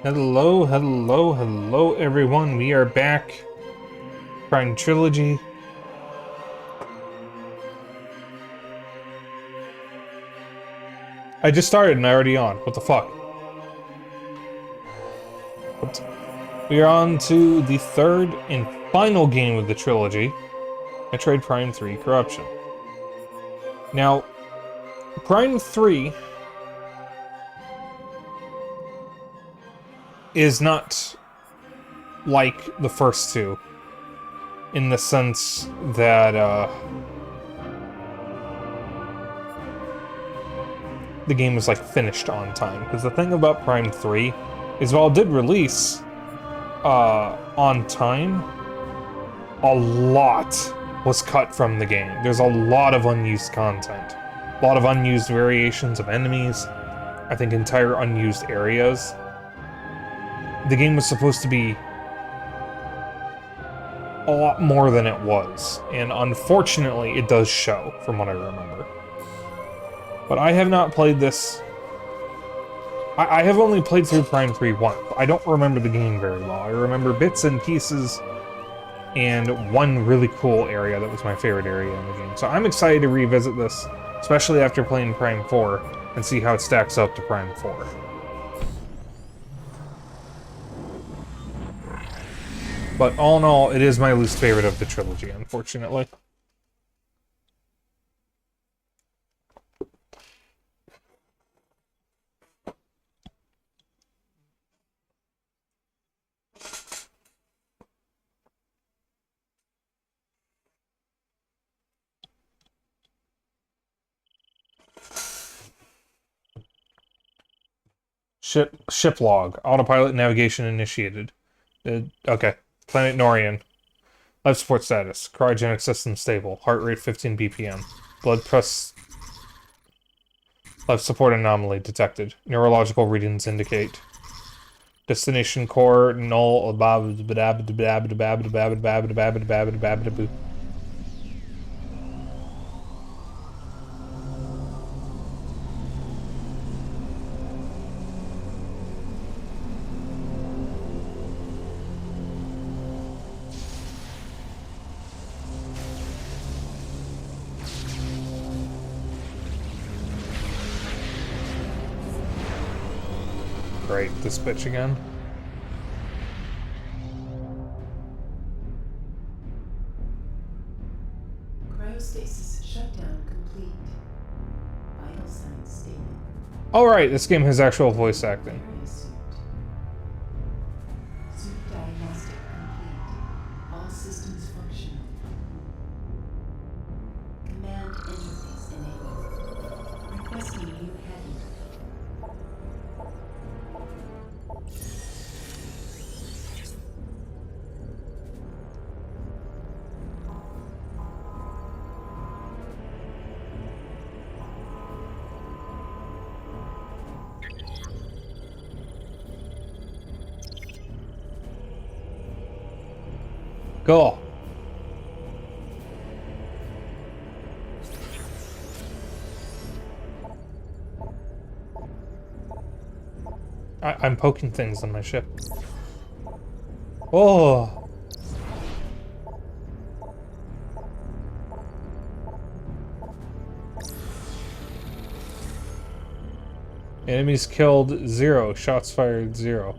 Hello, hello, hello, everyone. We are back. Prime Trilogy. I just started and I already on. What the fuck? We are on to the third and final game of the trilogy, Metroid Prime 3 Corruption. Now, Prime 3 is not like the first two, in the sense that, the game was, like, finished on time. Because the thing about Prime 3 is while it did release, on time, a lot was cut from the game. There's a lot of unused content. A lot of unused variations of enemies. I think entire unused areas. The game was supposed to be a lot more than it was, and unfortunately it does show, from what I remember. But I have not played this... I have only played through Prime 3 once. I don't remember the game very well. I remember bits and pieces, and one really cool area that was my favorite area in the game. So I'm excited to revisit this, especially after playing Prime 4, and see how it stacks up to Prime 4. But all in all, it is my least favorite of the trilogy, unfortunately. Ship log. Autopilot navigation initiated. Okay. Planet Norian. Life support status. Cryogenic system stable. Heart rate 15 BPM. Blood press... Life support anomaly detected. Neurological readings indicate. Destination core null. Great, this bitch again. Cryostasis shutdown complete. Vital signs stable. Alright, this game has actual voice acting. Suit diagnostic complete. All systems functional. Command interface enabled. Requesting new heading. Go. I'm poking things on my ship. Oh. Enemies killed 0. Shots fired 0.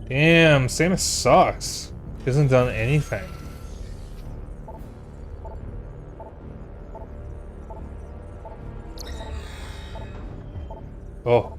Damn, Samus sucks. He hasn't done anything. Oh.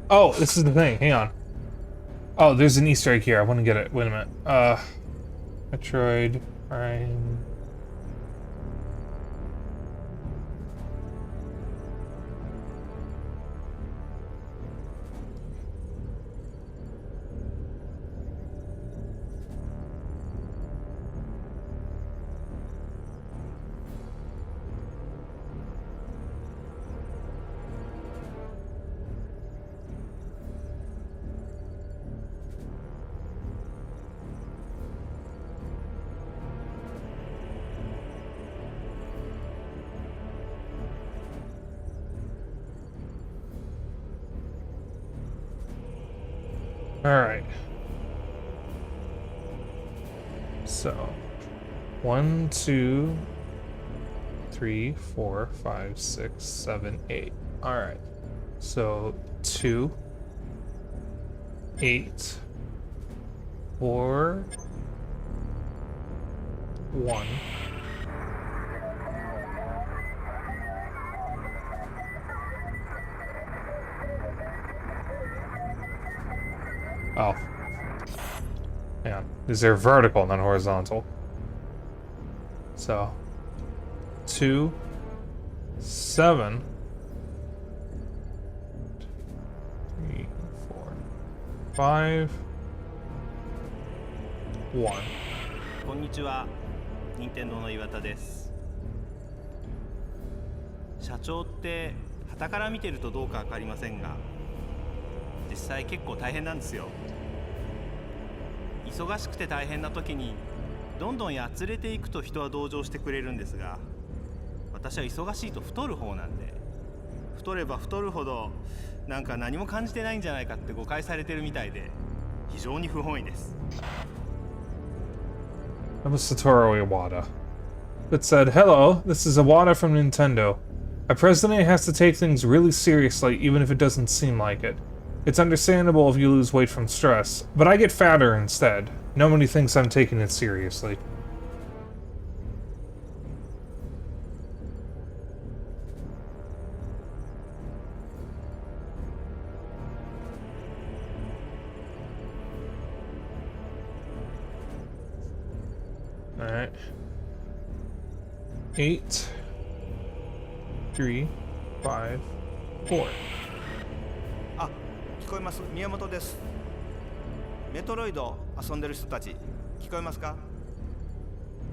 Oh, this is the thing. Hang on. Oh, there's an Easter egg here. I want to get it. Wait a minute. Metroid Prime. Alright. So, 1, 2, 3, 4, 5, 6, 7, 8. Alright. So, 2, 8, 4, 1. Oh. Hang on. These are vertical, not horizontal. So, 2, 7, 3, 4, 5, 1. こんにちは、任天堂の岩田です。社長って傍から見てるとどうかわかりませんが、実際結構大変なんですよ。忙しくて大変な時にどんどんやつれていくと人は同情してくれるんですが、私は忙しいと太る方なんで、太れば太るほどなんか何も感じてないんじゃないかって誤解されてるみたいで、非常に不本意です。That was Satoru Iwata. It said, "Hello, this is Iwata from Nintendo. A president has to take things really seriously even if it doesn't seem like it. It's understandable if you lose weight from stress, but I get fatter instead. Nobody thinks I'm taking it seriously." Alright. 8, 3, 5, 4. あ、聞こえます。宮本です。メトロイド遊んでる人たち、聞こえますか？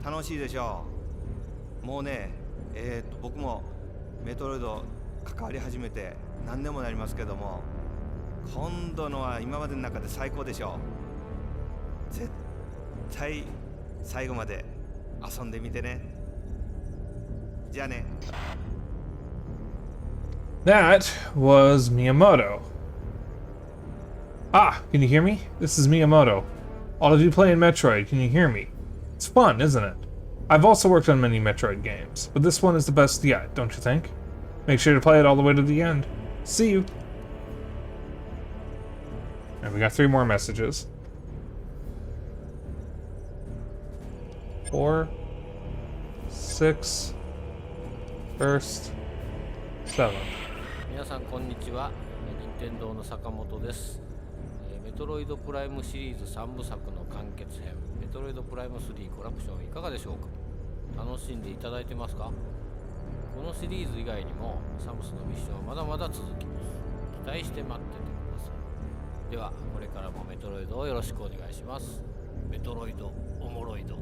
楽しいでしょう。もうね、僕もメトロイド関わり始めて何年もなりますけども、今度のは今までの中で最高でしょう。絶対最後まで遊んでみてね。じゃあね。That was Miyamoto. Ah, can you hear me? This is Miyamoto. All of you playing Metroid, can you hear me? It's fun, isn't it? I've also worked on many Metroid games, but this one is the best yet, don't you think? Make sure to play it all the way to the end. See you. And we got 3 more messages. 4, 6, first, 7. 皆さんこんにちは。任天堂の坂本です。メトロイドプライムシリーズ3部作の完結編、メトロイドプライム3コラプションいかがでしょうか。楽しんでいただいてますか。このシリーズ以外にもサムスのミッションはまだまだ続きます。期待して待っててください。ではこれからもメトロイドをよろしくお願いします。メトロイドおもろいど。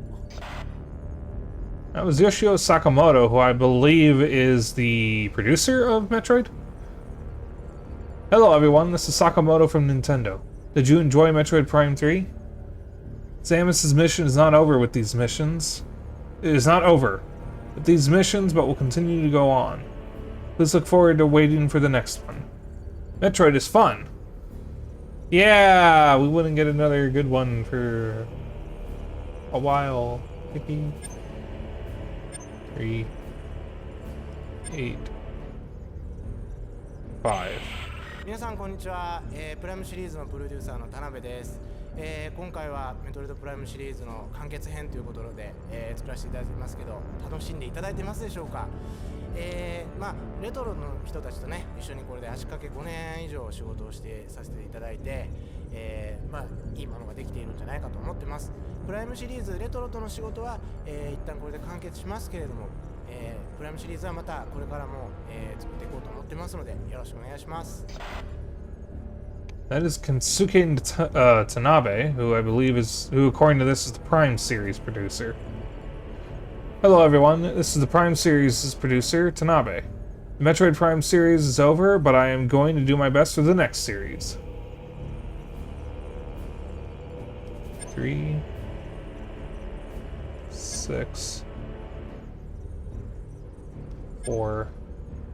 That was Yoshio Sakamoto, who I believe is the producer of Metroid. Hello everyone, this is Sakamoto from Nintendo. Did you enjoy Metroid Prime 3? Samus's mission is not over with these missions. It is not over with these missions, but will continue to go on. Please look forward to waiting for the next one. Metroid is fun. Yeah, we wouldn't get another good one for a while. 3, 8, 5. 皆さんこんにちは、プライムシリーズのプロデューサーの田辺です。今回はメトロイドプライムシリーズの完結編ということで、作らせていただいてますけど、楽しんでいただいてますでしょうか。レトロの人たちとね一緒にこれで足掛け5年以上仕事をしてさせていただいて、いいものができているんじゃないかと思ってます。プライムシリーズレトロとの仕事は、一旦これで完結しますけれども、プライムシリーズはまたこれからも、作っていこうと思ってますのでよろしくお願いします。That is Kensuke Tanabe, who I believe who according to this is the Prime series producer. Hello everyone, this is the Prime series' producer, Tanabe. The Metroid Prime series is over, but I am going to do my best for the next series. 3, 6, 4,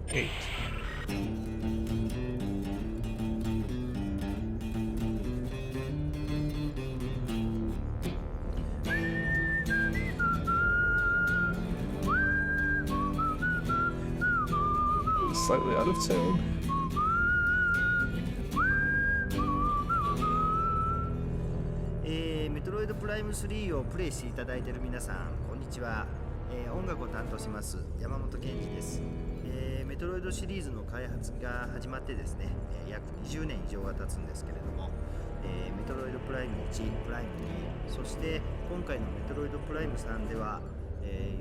8. slightly out of tune. メトロイドプライム3をプレイしていただいている皆さん、こんにちは。音楽を担当します山本健二です。メトロイドシリーズの開発が始まってですね、約20年以上が経つんですけれども、メトロイドプライム1、プライム2、そして今回のメトロイドプライム3では、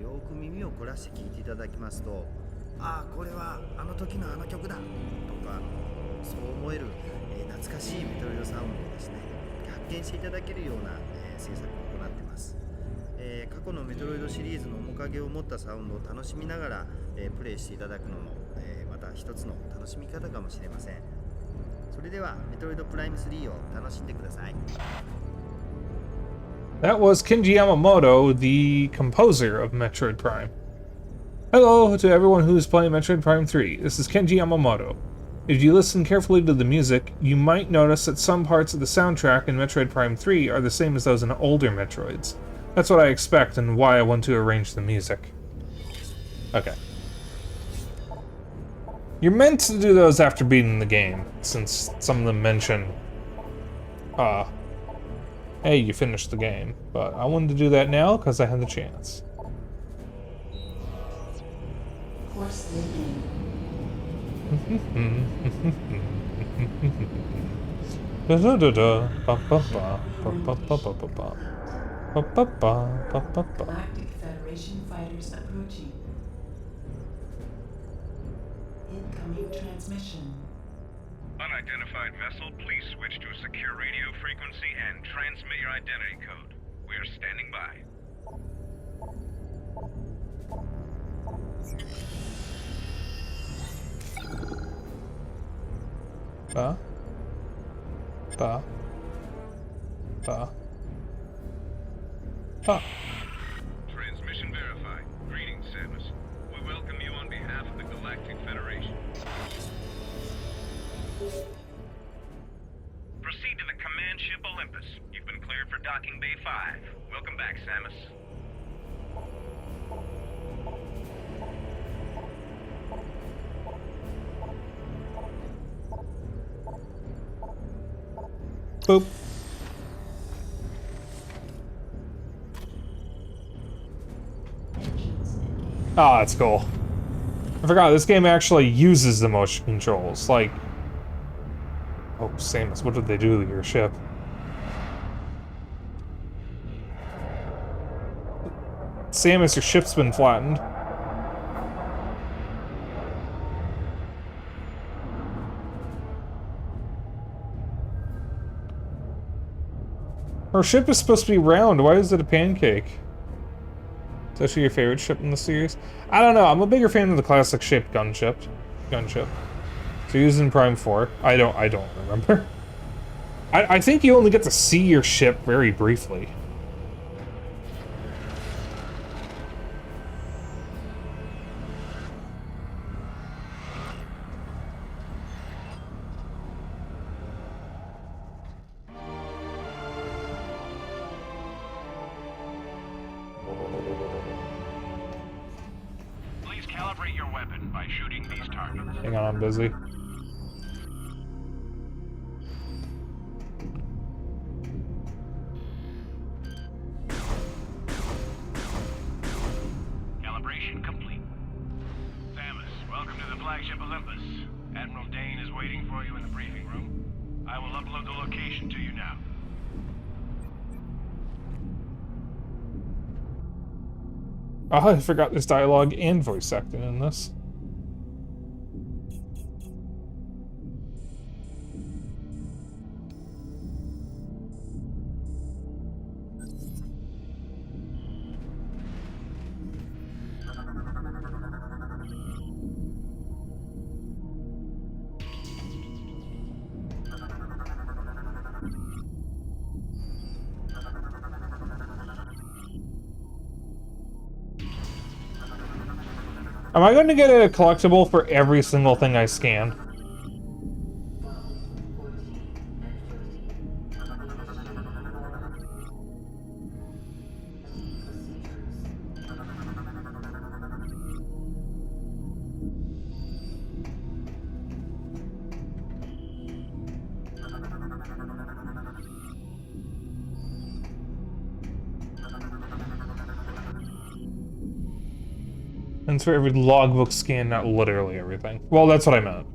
よく耳を凝らして聴いていただきますと、ああこれはあの時のあの曲だとか、そう思える、懐かしいメトロイドサウンドをですね発見していただけるような、制作を行っています。過去のメトロイドシリーズの面影を持ったサウンドを楽しみながら、プレイしていただくのも、また一つの楽しみ方かもしれません。それではメトロイドプライム3を楽しんでください。That was Kenji Yamamoto, the composer of Metroid Prime. Hello to everyone who is playing Metroid Prime 3. This is Kenji Yamamoto. If you listen carefully to the music, you might notice that some parts of the soundtrack in Metroid Prime 3 are the same as those in older Metroids. That's what I expect and why I want to arrange the music. Okay. You're meant to do those after beating the game, since some of them mention, hey, you finished the game. But I wanted to do that now because I had the chance. Force leading. Da da da da ba ba ba ba ba ba ba ba ba. Galactic Federation fighters approaching. Incoming transmission. Unidentified vessel, please switch to a secure radio frequency and transmit your identity code. We are standing by. Ba. Ba. Ba. Ba. Transmission verified. Greetings, Samus. We welcome you on behalf of the Galactic Federation. Proceed to the command ship Olympus. You've been cleared for docking bay 5. Welcome back, Samus. Boop. Ah, that's cool. I forgot, this game actually uses the motion controls, like... Oh, Samus, what did they do to your ship? Samus, your ship's been flattened. Her ship is supposed to be round, why is it a pancake? Is that your favorite ship in the series? I don't know, I'm a bigger fan of the classic shaped gunship. So used in Prime 4. I don't remember. I think you only get to see your ship very briefly. Please calibrate your weapon by shooting these targets. Hang on, I'm busy. Calibration complete. Samus, welcome to the flagship Olympus. Admiral Dane is waiting for you in the briefing room. I will upload the location to you now. Oh, I forgot there's dialogue and voice acting in this. Am I going to get a collectible for every single thing I scan? And for every logbook scan, not literally everything. Well, that's what I meant.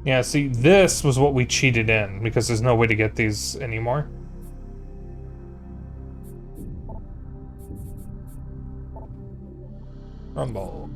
Yeah, see, this was what we cheated in, because there's no way to get these anymore. Rumble.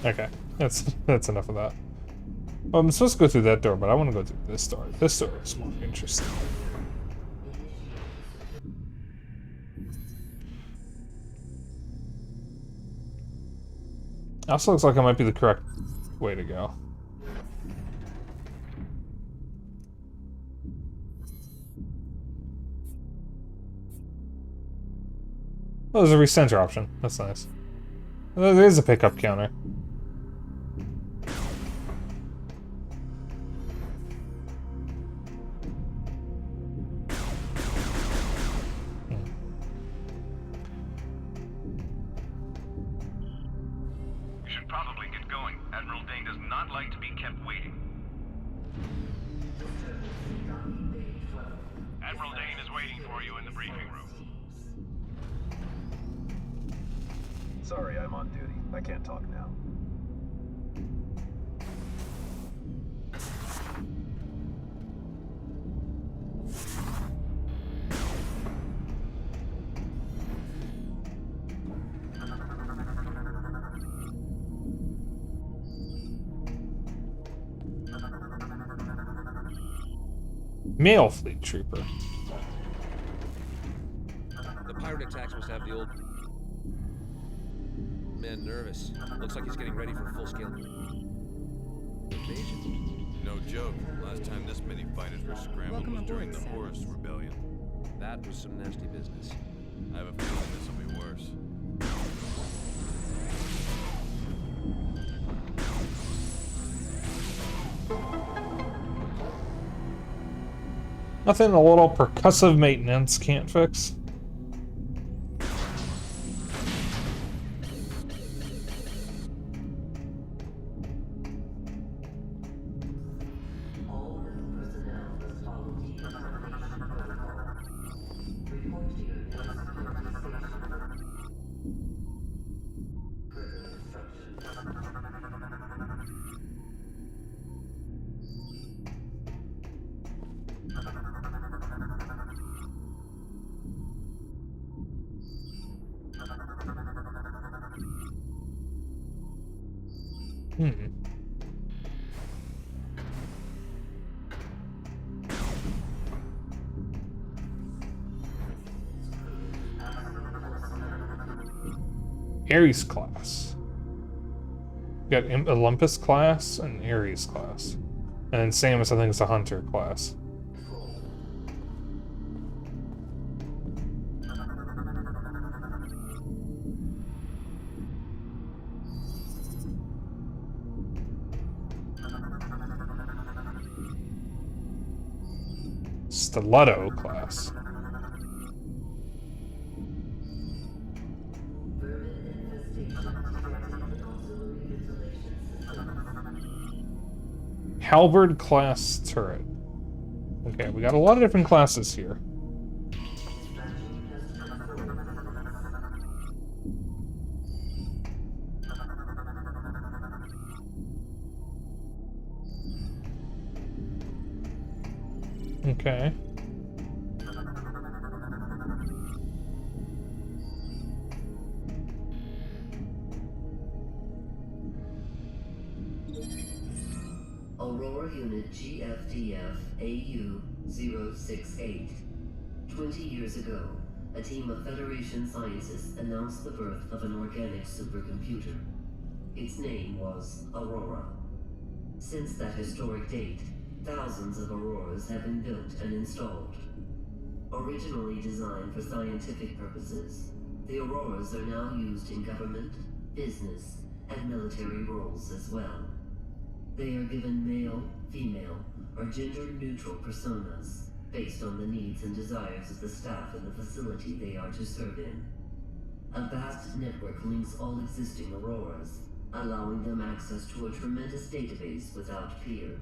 Okay, that's enough of that. Well, I'm supposed to go through that door, but I want to go through this door. This door is more interesting. Also looks like it might be the correct way to go. Oh, there's a recenter option. That's nice. There is a pickup counter. We should probably get going. Admiral Dane does not like to be kept waiting. Admiral Dane is waiting for you in the briefing room. Sorry, I'm on duty. I can't talk now. Male fleet trooper. The pirate attacks must have the old man nervous. Looks like he's getting ready for full-scale invasion. No joke. Last time this many fighters were scrambled was during the Horus Rebellion. That was some nasty business. I have a feeling this will be worse. Nothing a little percussive maintenance can't fix. Ares class. We got Olympus class and Ares class. And then Samus, I think, is a Hunter class. Stiletto class. Halberd class turret. Okay, we got a lot of different classes here. Okay. Aurora Unit GFDF AU-068. 20 years ago, a team of Federation scientists announced the birth of an organic supercomputer. Its name was Aurora. Since that historic date, thousands of Auroras have been built and installed. Originally designed for scientific purposes, the Auroras are now used in government, business, and military roles as well. They are given male, female, or gender-neutral personas based on the needs and desires of the staff in the facility they are to serve in. A vast network links all existing Auroras, allowing them access to a tremendous database without peer.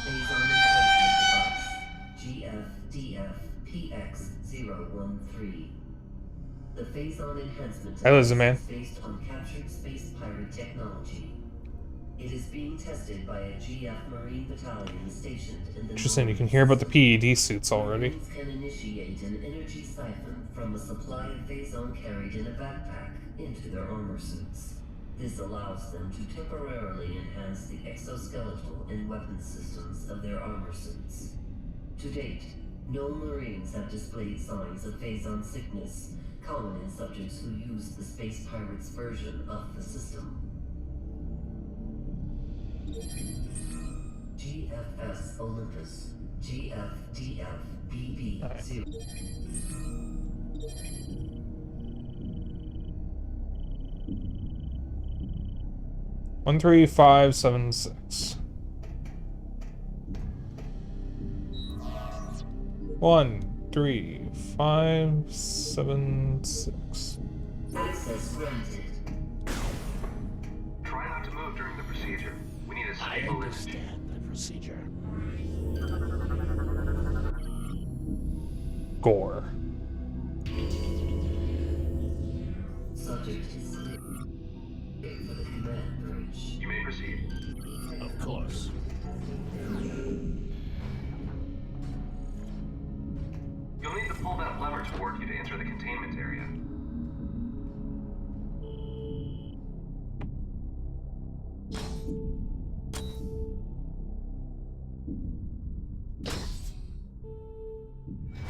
Phazon Enhancement Device, GFDF-PX-013. The Phazon Enhancement Device is based on captured space pirate technology. It is being tested by a GF Marine battalion stationed in the Interesting, you can hear about the PED suits already. Marines can initiate an energy siphon from a supply of Phazon carried in a backpack into their armor suits. This allows them to temporarily enhance the exoskeletal and weapons systems of their armor suits. To date, no Marines have displayed signs of Phazon sickness, common in subjects who use the Space Pirates version of the system. GFS Olympus, GFDF BB0. 13576. 13576. Access granted. Try not to move during the procedure. We need a stable image. the procedure. Gore. Subject is safe for the command bridge. You may proceed. Of course. You'll need to pull that lever toward you to enter the containment area.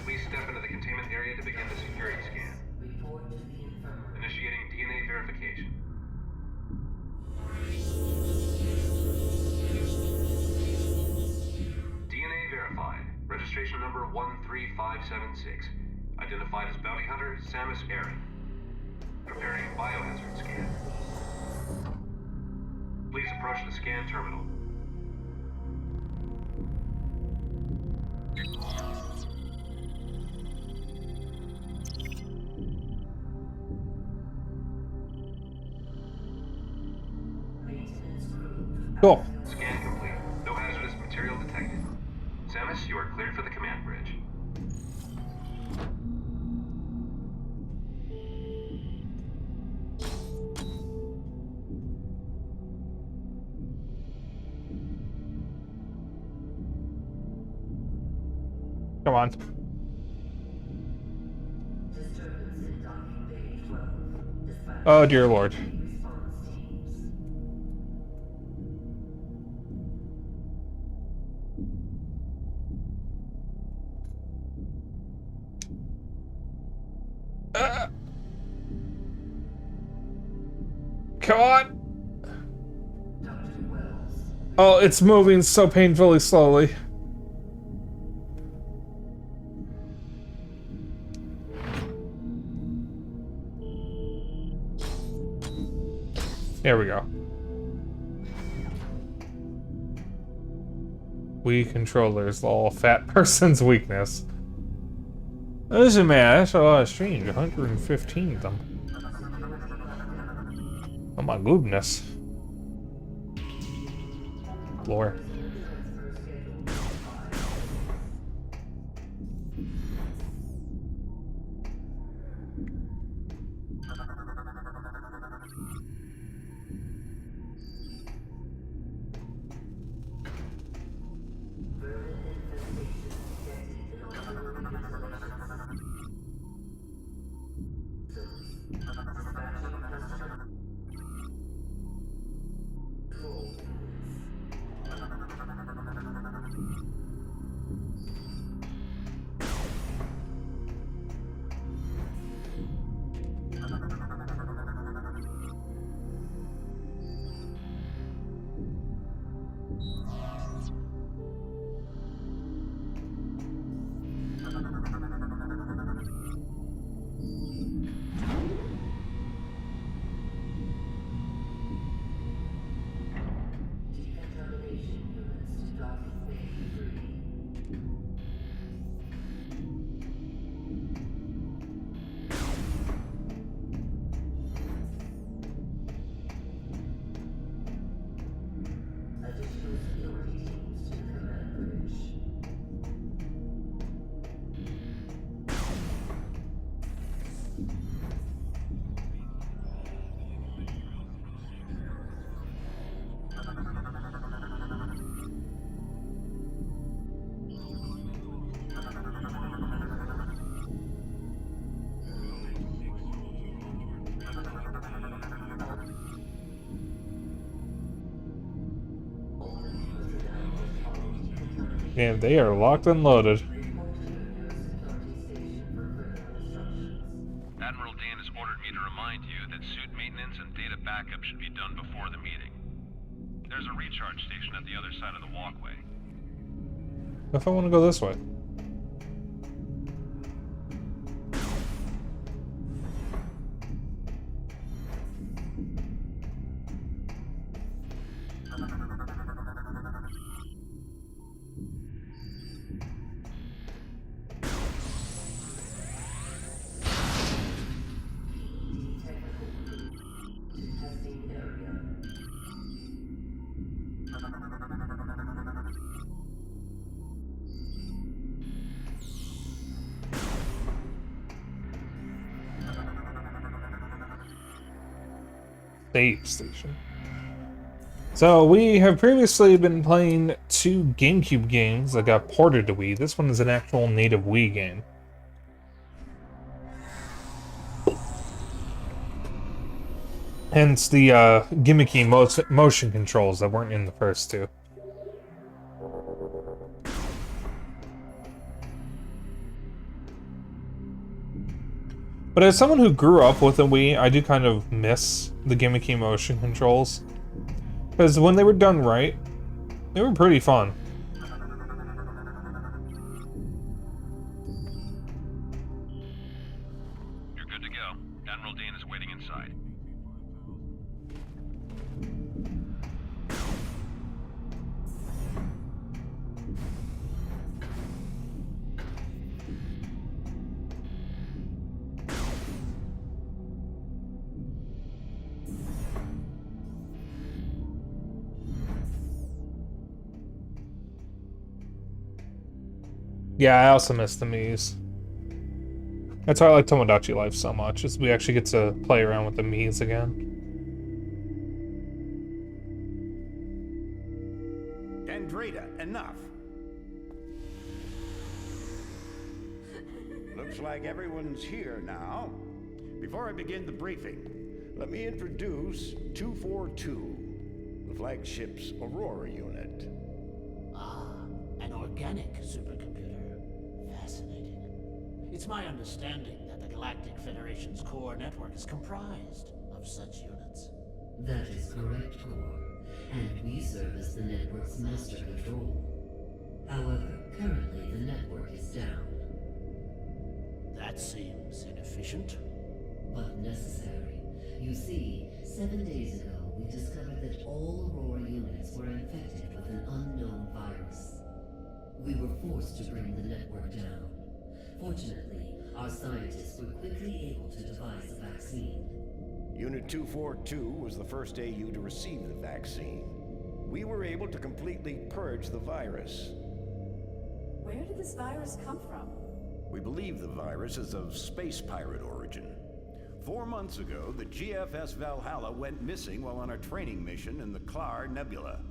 Please step into the containment area to begin the security scan. Report to the infirmary. Initiating DNA verification. DNA verified. Registration number 13576. Identified as bounty hunter Samus Aran. Preparing biohazard scan. Please approach the scan terminal. Cool. Scan complete. No hazardous material detected. Samus, you are cleared for the command bridge. Come on. Disturbance in docking bay 12. Dispatch Oh dear lord. response teams. Come on! Oh, it's moving so painfully slowly. There we go. Wii controllers, all fat person's weakness. Listen, man, that's a lot of strange. 115 of them. Oh my goodness. Lore. Damn, they are locked and loaded. Admiral Dan has ordered me to remind you that suit maintenance and data backup should be done before the meeting. There's a recharge station at the other side of the walkway. What if I want to go this way? Save station. So we have previously been playing 2 GameCube games that got ported to Wii. This one is an actual native Wii game. Hence the gimmicky motion controls that weren't in the first 2. But as someone who grew up with a Wii, I do kind of miss the gimmicky motion controls. Because when they were done right, they were pretty fun. You're good to go. Admiral Dan is waiting inside. Yeah, I also miss the Miis. That's why I like Tomodachi Life so much, is we actually get to play around with the Miis again. Andreda, enough. Looks like everyone's here now. Before I begin the briefing, let me introduce 242, the flagship's Aurora unit. Ah, an organic supercomputer. Fascinating. It's my understanding that the Galactic Federation's core network is comprised of such units. That is correct, Core, and we serve as the network's master control. However, currently the network is down. That seems inefficient. But necessary. You see, 7 days ago, we discovered that all Aurora units were infected with an unknown virus. We were forced to bring the network down. Fortunately, our scientists were quickly able to devise a vaccine. Unit 242 was the first AU to receive the vaccine. We were able to completely purge the virus. Where did this virus come from? We believe the virus is of space pirate origin. 4 months ago, the GFS Valhalla went missing while on a training mission in the Klar Nebula.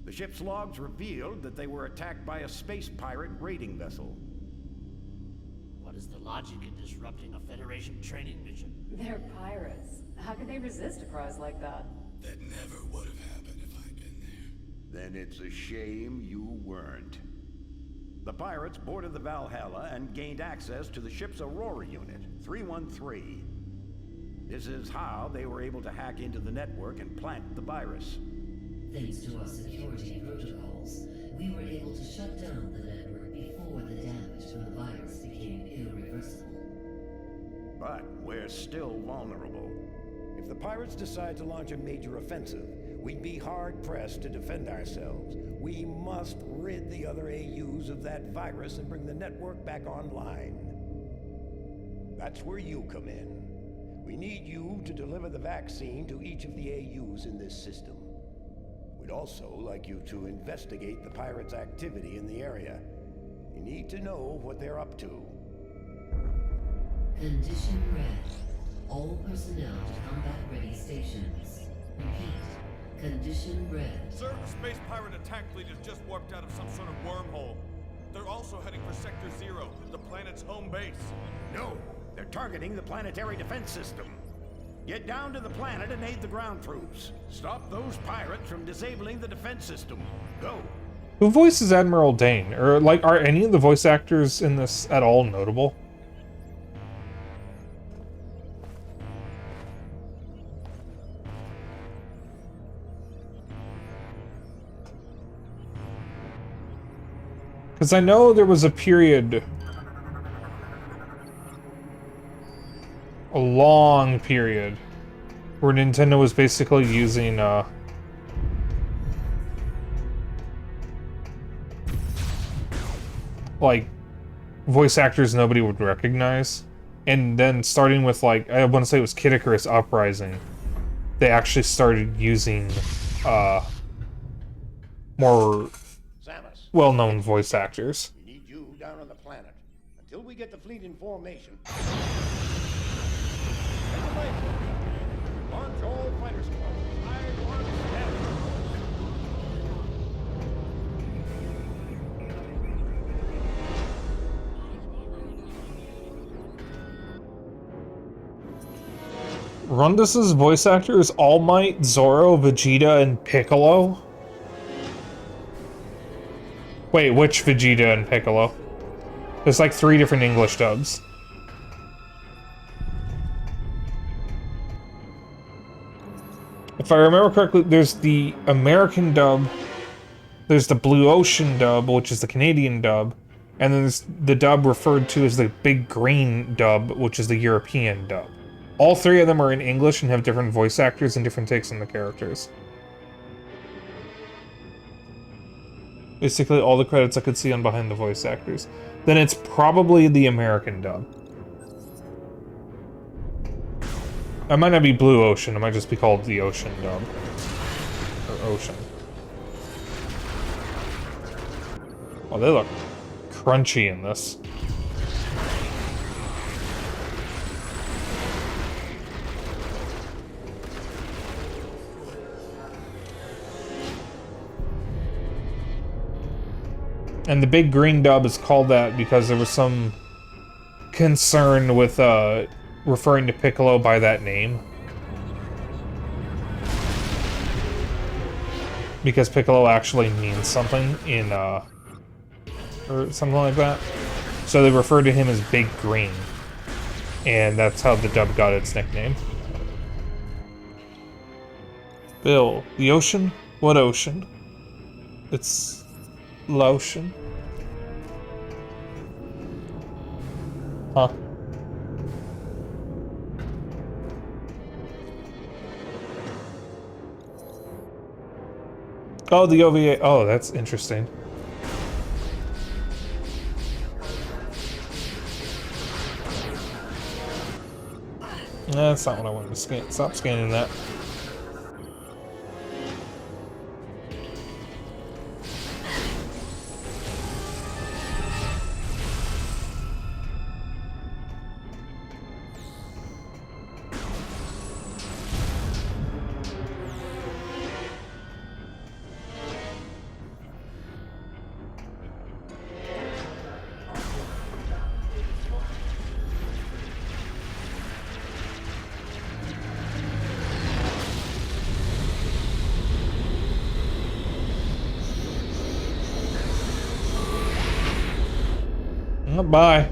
The ship's logs revealed that they were attacked by a space pirate raiding vessel. What is the logic in disrupting a Federation training mission? They're pirates. How could they resist a prize like that? That never would have happened if I'd been there. Then it's a shame you weren't. The pirates boarded the Valhalla and gained access to the ship's Aurora unit, 313. This is how they were able to hack into the network and plant the virus. Thanks to our security protocols, we were able to shut down the network before the damage from the virus became irreversible. But we're still vulnerable. If the pirates decide to launch a major offensive, we'd be hard-pressed to defend ourselves. We must rid the other AUs of that virus and bring the network back online. That's where you come in. We need you to deliver the vaccine to each of the AUs in this system. We'd also like you to investigate the pirates' activity in the area. You need to know what they're up to. Condition red. All personnel to combat-ready stations. Repeat. Condition red. Sir, the space pirate attack fleet has just warped out of some sort of wormhole. They're also heading for Sector 0, the planet's home base. No, they're targeting the planetary defense system. Get down to the planet and aid the ground troops. Stop those pirates from disabling the defense system. Go. Who voices Admiral Dane? Or, like, are any of the voice actors in this at all notable? Because I know there was a period, a long period, where Nintendo was basically using, like, voice actors nobody would recognize. And then starting with, like, I want to say it was Kid Icarus Uprising, they actually started using, more well-known voice actors. We need you down on the planet. Until we get the fleet in formation. Launch all fighter squads. I want Rundus's voice actors All Might, Zoro, Vegeta, and Piccolo? Wait, which Vegeta and Piccolo? There's like 3 different English dubs. If I remember correctly, there's the American dub, there's the Blue Ocean dub, which is the Canadian dub, and then there's the dub referred to as the Big Green dub, which is the European dub. All 3 of them are in English and have different voice actors and different takes on the characters. Basically all the credits I could see on behind the voice actors. Then it's probably the American dub. It might not be Blue Ocean, it might just be called the Ocean dub. Or Ocean. Oh, they look crunchy in this. And the Big Green dub is called that because there was some concern with referring to Piccolo by that name. Because Piccolo actually means something in, or something like that. So they referred to him as Big Green. And that's how the dub got its nickname. Bill, the ocean? What ocean? It's lotion. Huh. Oh, the OVA. Oh, that's interesting. That's not what I wanted to scan. Stop scanning that. Bye.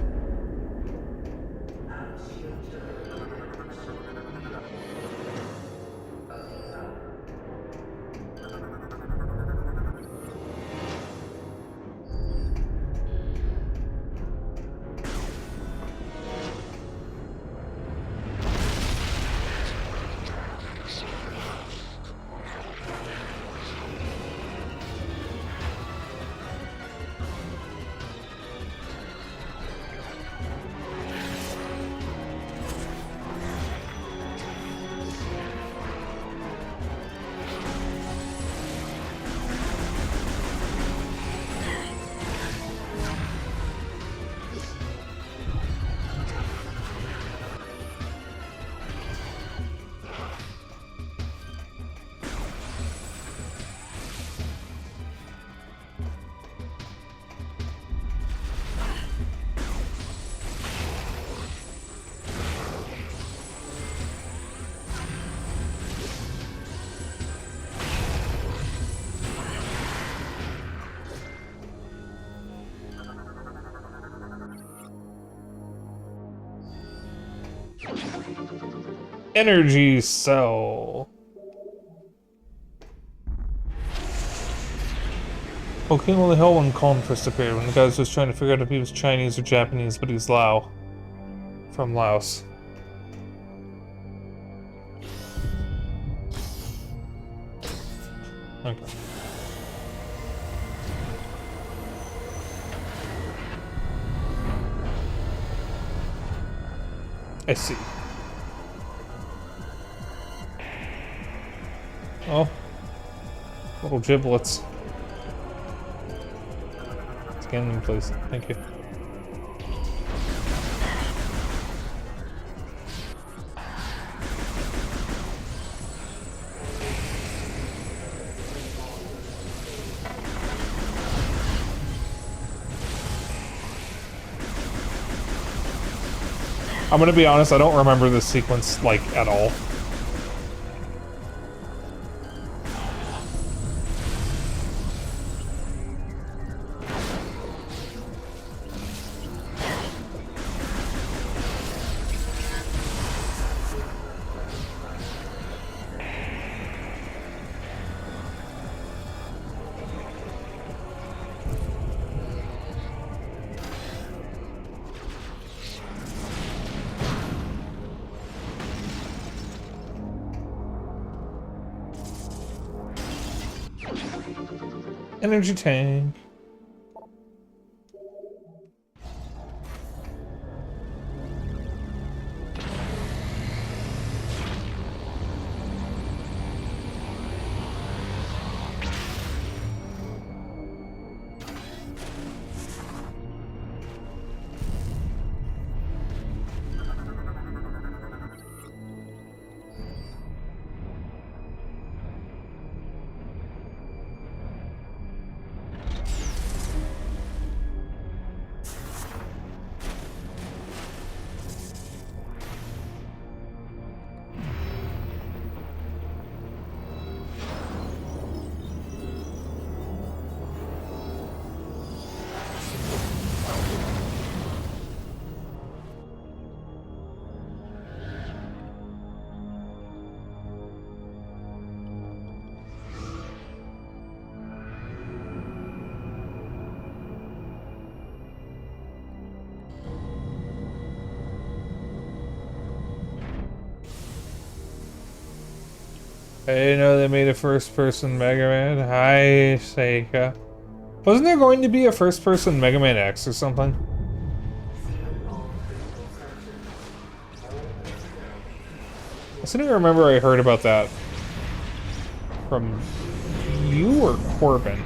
Energy cell. Oh, King of the Hill when Calm first appeared, when the guy was just trying to figure out if he was Chinese or Japanese, but he's Lao. From Laos. Okay. I see. Oh. Little giblets. Scan them, please. Thank you. I'm gonna be honest, I don't remember this sequence, like, at all. Energy tank. I didn't know they made a first-person Mega Man. Hi, Seika. Wasn't there going to be a first-person Mega Man X or something? I seem to remember I heard about that from you or Corbin.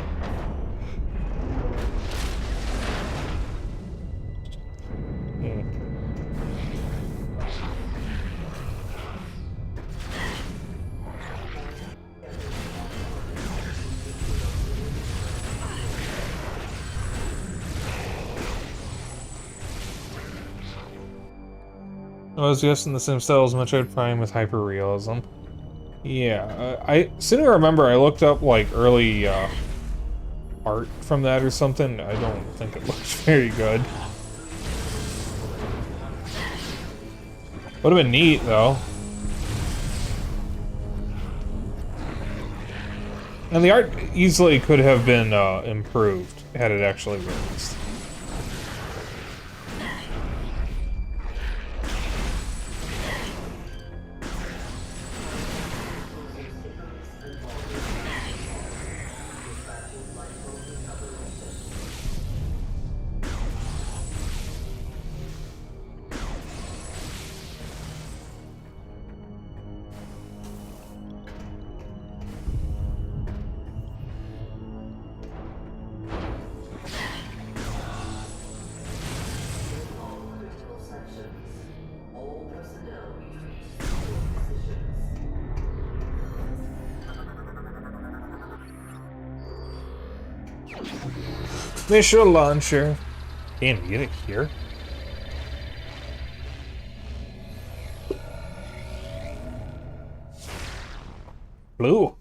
I was guessing the same style as Metroid Prime with hyper-realism. Yeah, I seem to remember I looked up, like, early, art from that or something. I don't think it looks very good. Would've been neat, though. And the art easily could have been, improved had it actually released. Missile launcher. Damn, you get it here? Blue.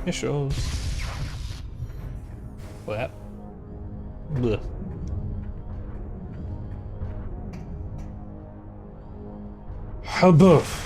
Missiles. What? Bleh. How buff?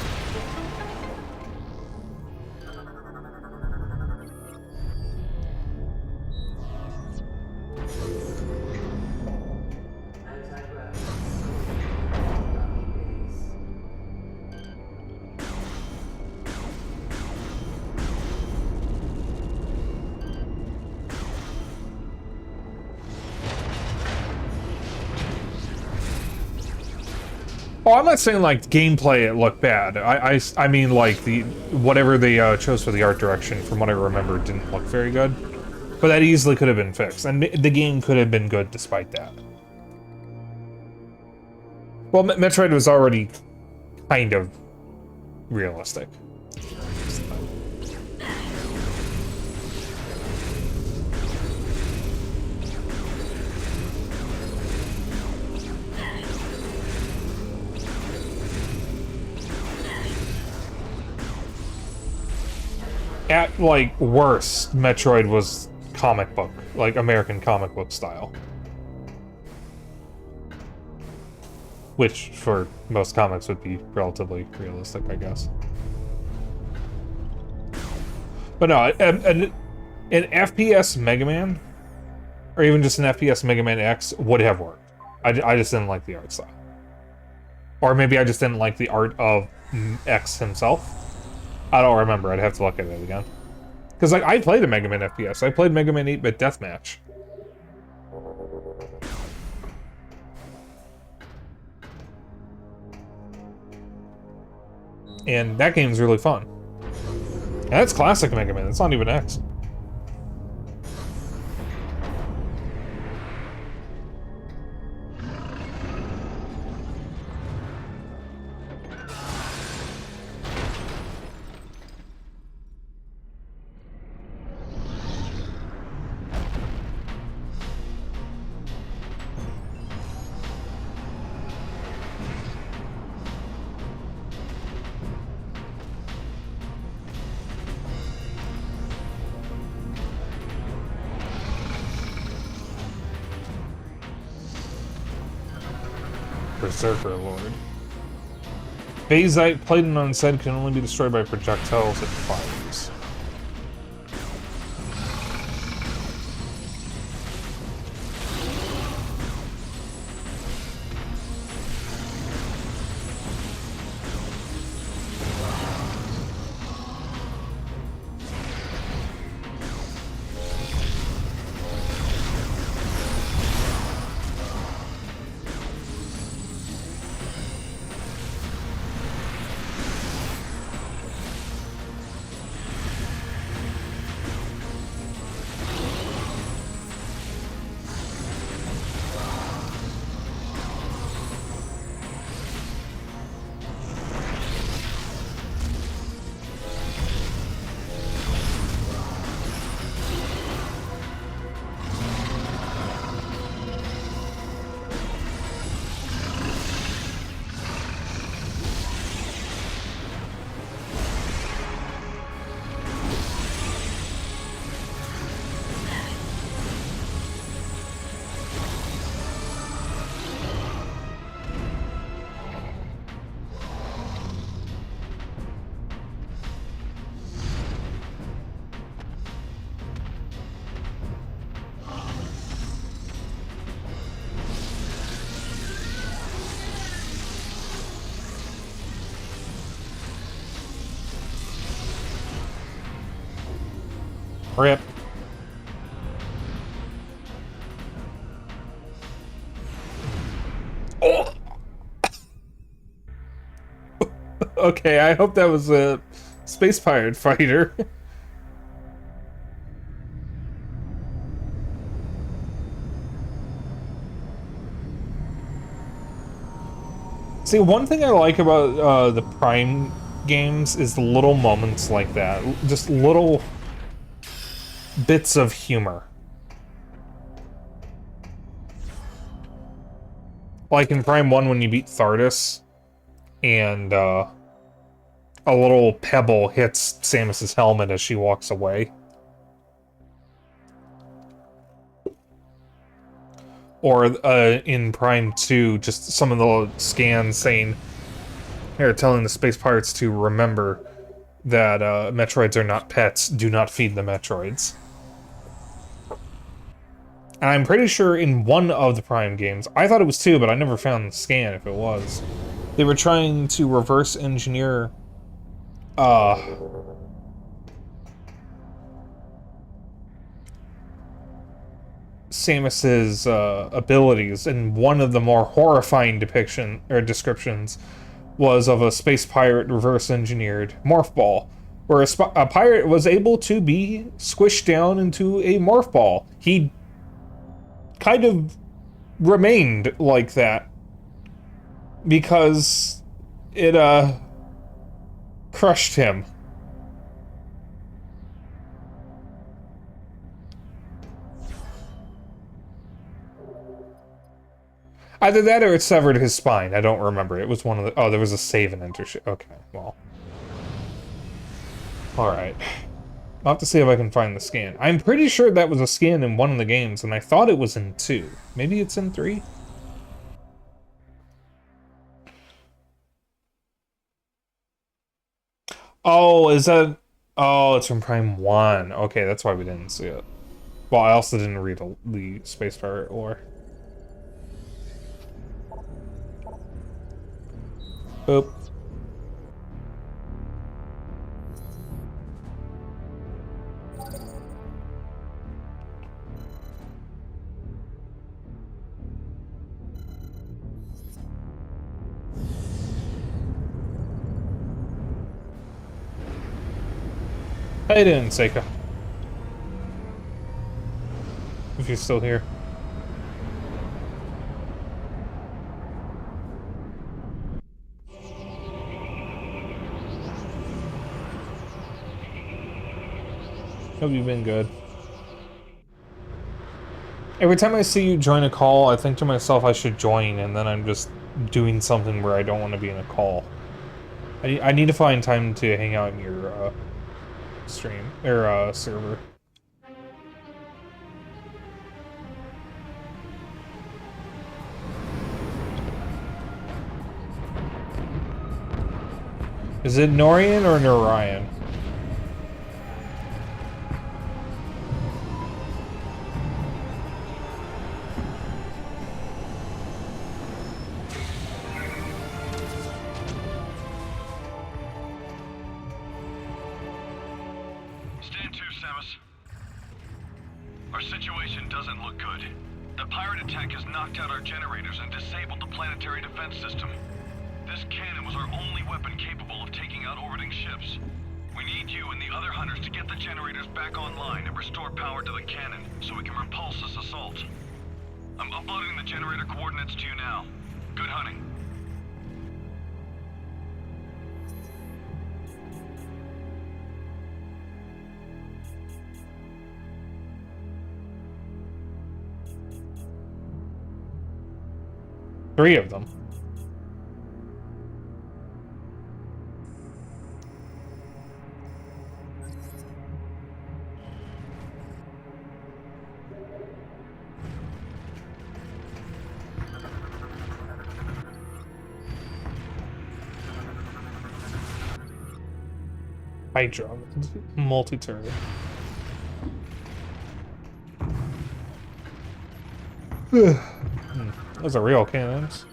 Oh, I'm not saying like gameplay it looked bad. I mean like the whatever they chose for the art direction, from what I remember, didn't look very good. But that easily could have been fixed, and the game could have been good despite that. Well, Metroid was already kind of realistic. At, like, worst, Metroid was comic book, like American comic book style. Which, for most comics, would be relatively realistic, I guess. But no, an FPS Mega Man, or even just an FPS Mega Man X, would have worked. I just didn't like the art style. Or maybe I just didn't like the art of X himself. I don't remember. I'd have to look at it again. Because like I played a Mega Man FPS. I played Mega Man 8-bit Deathmatch. And that game's really fun. And that's classic Mega Man. It's not even X. Berserker Lord. Phasite, plated and unsaid, can only be destroyed by projectiles it fires. Rip. Oh! Okay, I hope that was a space pirate fighter. See, one thing I like about the Prime games is the little moments like that. Just little bits of humor. Like in Prime 1 when you beat Thardus, and a little pebble hits Samus's helmet as she walks away. Or in Prime 2, just some of the scans saying, or telling the space pirates to remember that Metroids are not pets, do not feed the Metroids. And I'm pretty sure in one of the Prime games, I thought it was 2, but I never found the scan if it was. They were trying to reverse engineer Samus's abilities, and one of the more horrifying descriptions was of a space pirate reverse engineered morph ball, where a pirate was able to be squished down into a morph ball. He kind of remained like that because it crushed him. Either that or it severed his spine. I don't remember. It was one of the... Oh, there was a save and enter shit. Okay, well. Alright. I'll have to see if I can find the scan. I'm pretty sure that was a scan in one of the games, and I thought it was in 2. Maybe it's in 3? Oh, is that... Oh, it's from Prime 1. Okay, that's why we didn't see it. Well, I also didn't read the Space Pirate lore. Oop. How you doing, Seika? If you're still here. Hope you've been good. Every time I see you join a call, I think to myself I should join, and then I'm just doing something where I don't want to be in a call. I need to find time to hang out in your stream, or server. Is it Norian or Norian? Stand to, Samus. Our situation doesn't look good. The pirate attack has knocked out our generators and disabled the planetary defense system. This cannon was our only weapon capable of taking out orbiting ships. We need you and the other hunters to get the generators back online and restore power to the cannon so we can repulse this assault. I'm uploading the generator coordinates to you now. Good hunting. Three of them. Hydra. Multi-turret. Those are real cannons.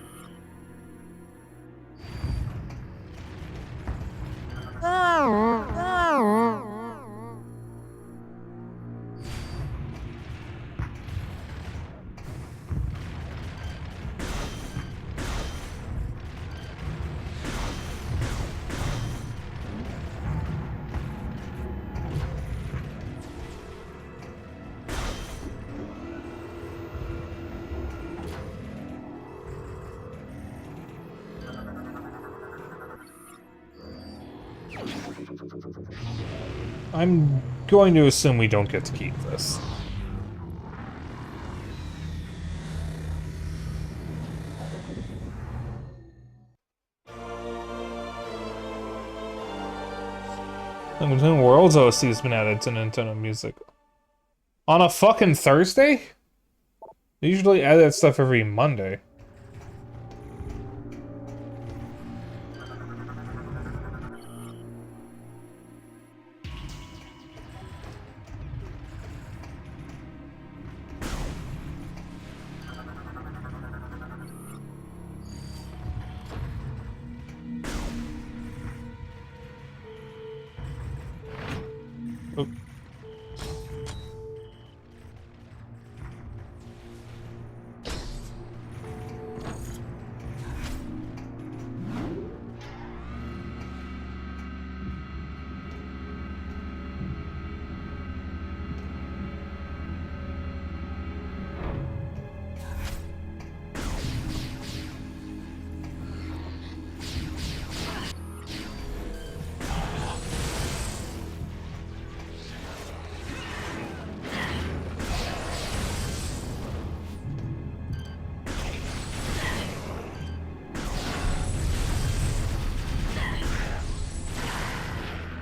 I'm going to assume we don't get to keep this. Between Worlds OSC has been added to Nintendo Music. On a fucking Thursday? They usually add that stuff every Monday. Oop.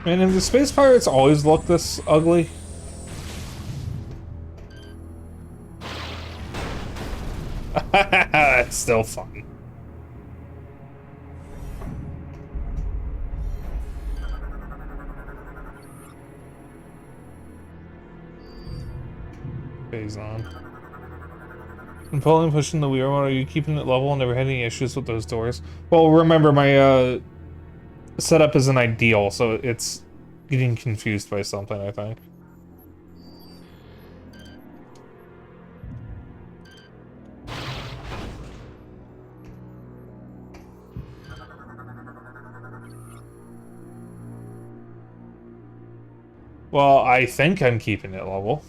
Man, have the Space Pirates always looked this ugly? That's still fun. Phase on. And pulling and pushing the wheel, are you keeping it level and never had any issues with those doors? Well, remember, my setup isn't ideal, so it's getting confused by something, I think. Well, I think I'm keeping it level.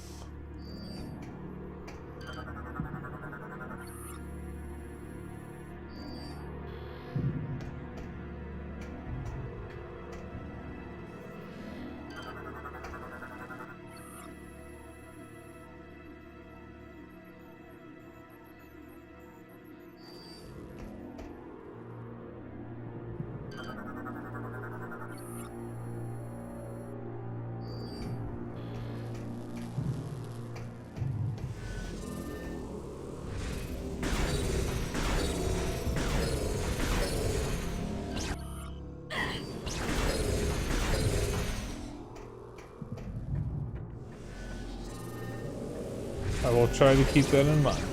I will try to keep that in mind.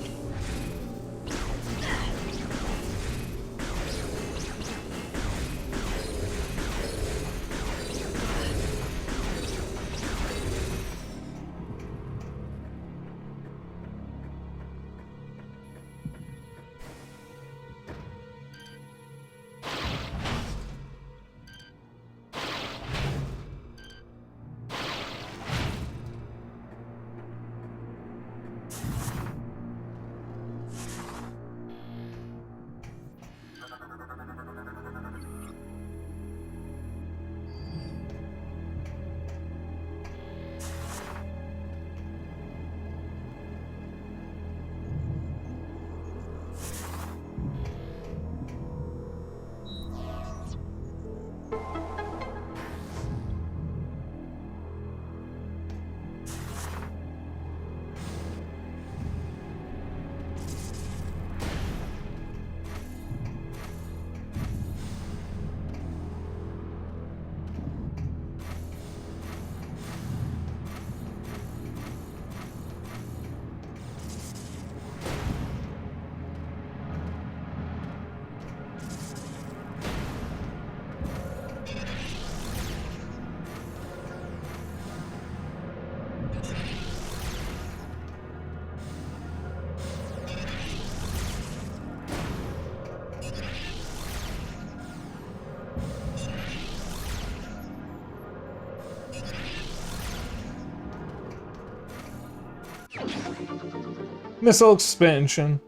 Missile expansion.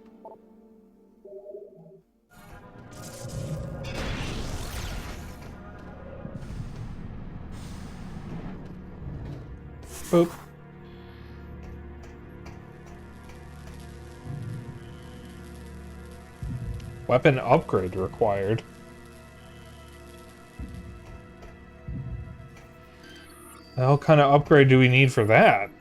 Boop. Weapon upgrade required. The hell kind of upgrade do we need for that?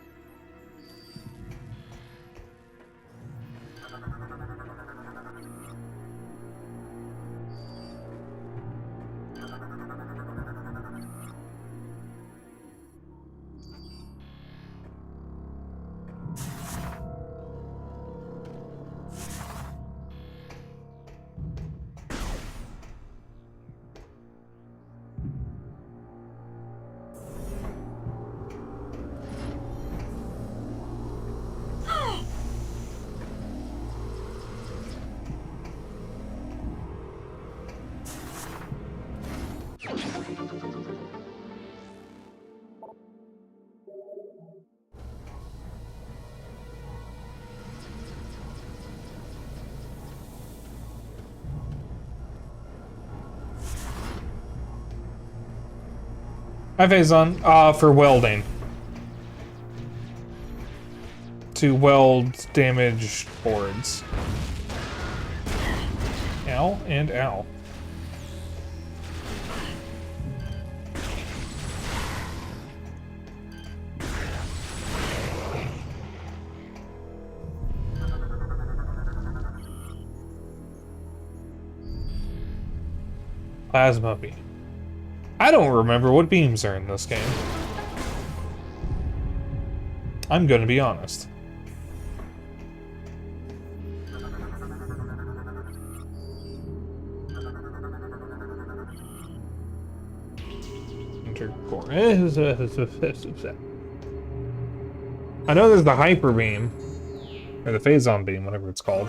Hi, Faison. For welding. To weld damaged boards. Ow and ow. Plasma beam. I don't remember what beams are in this game. I'm gonna be honest. I know there's the hyper beam, or the phazon beam, whatever it's called.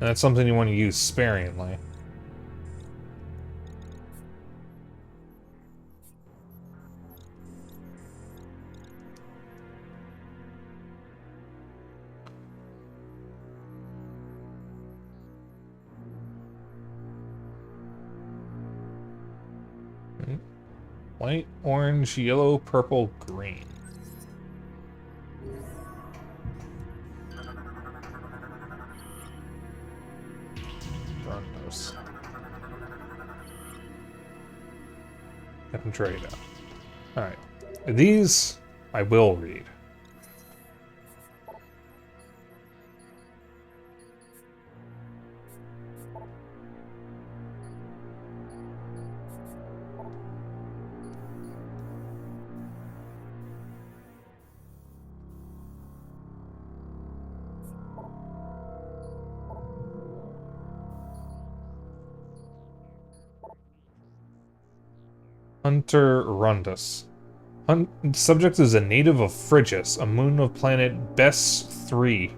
And that's something you want to use sparingly. White, orange, yellow, purple, green. I can trade out. Alright. These I will read. Hunter Rundus. Subject is a native of Phrygia, a moon of planet Bes 3,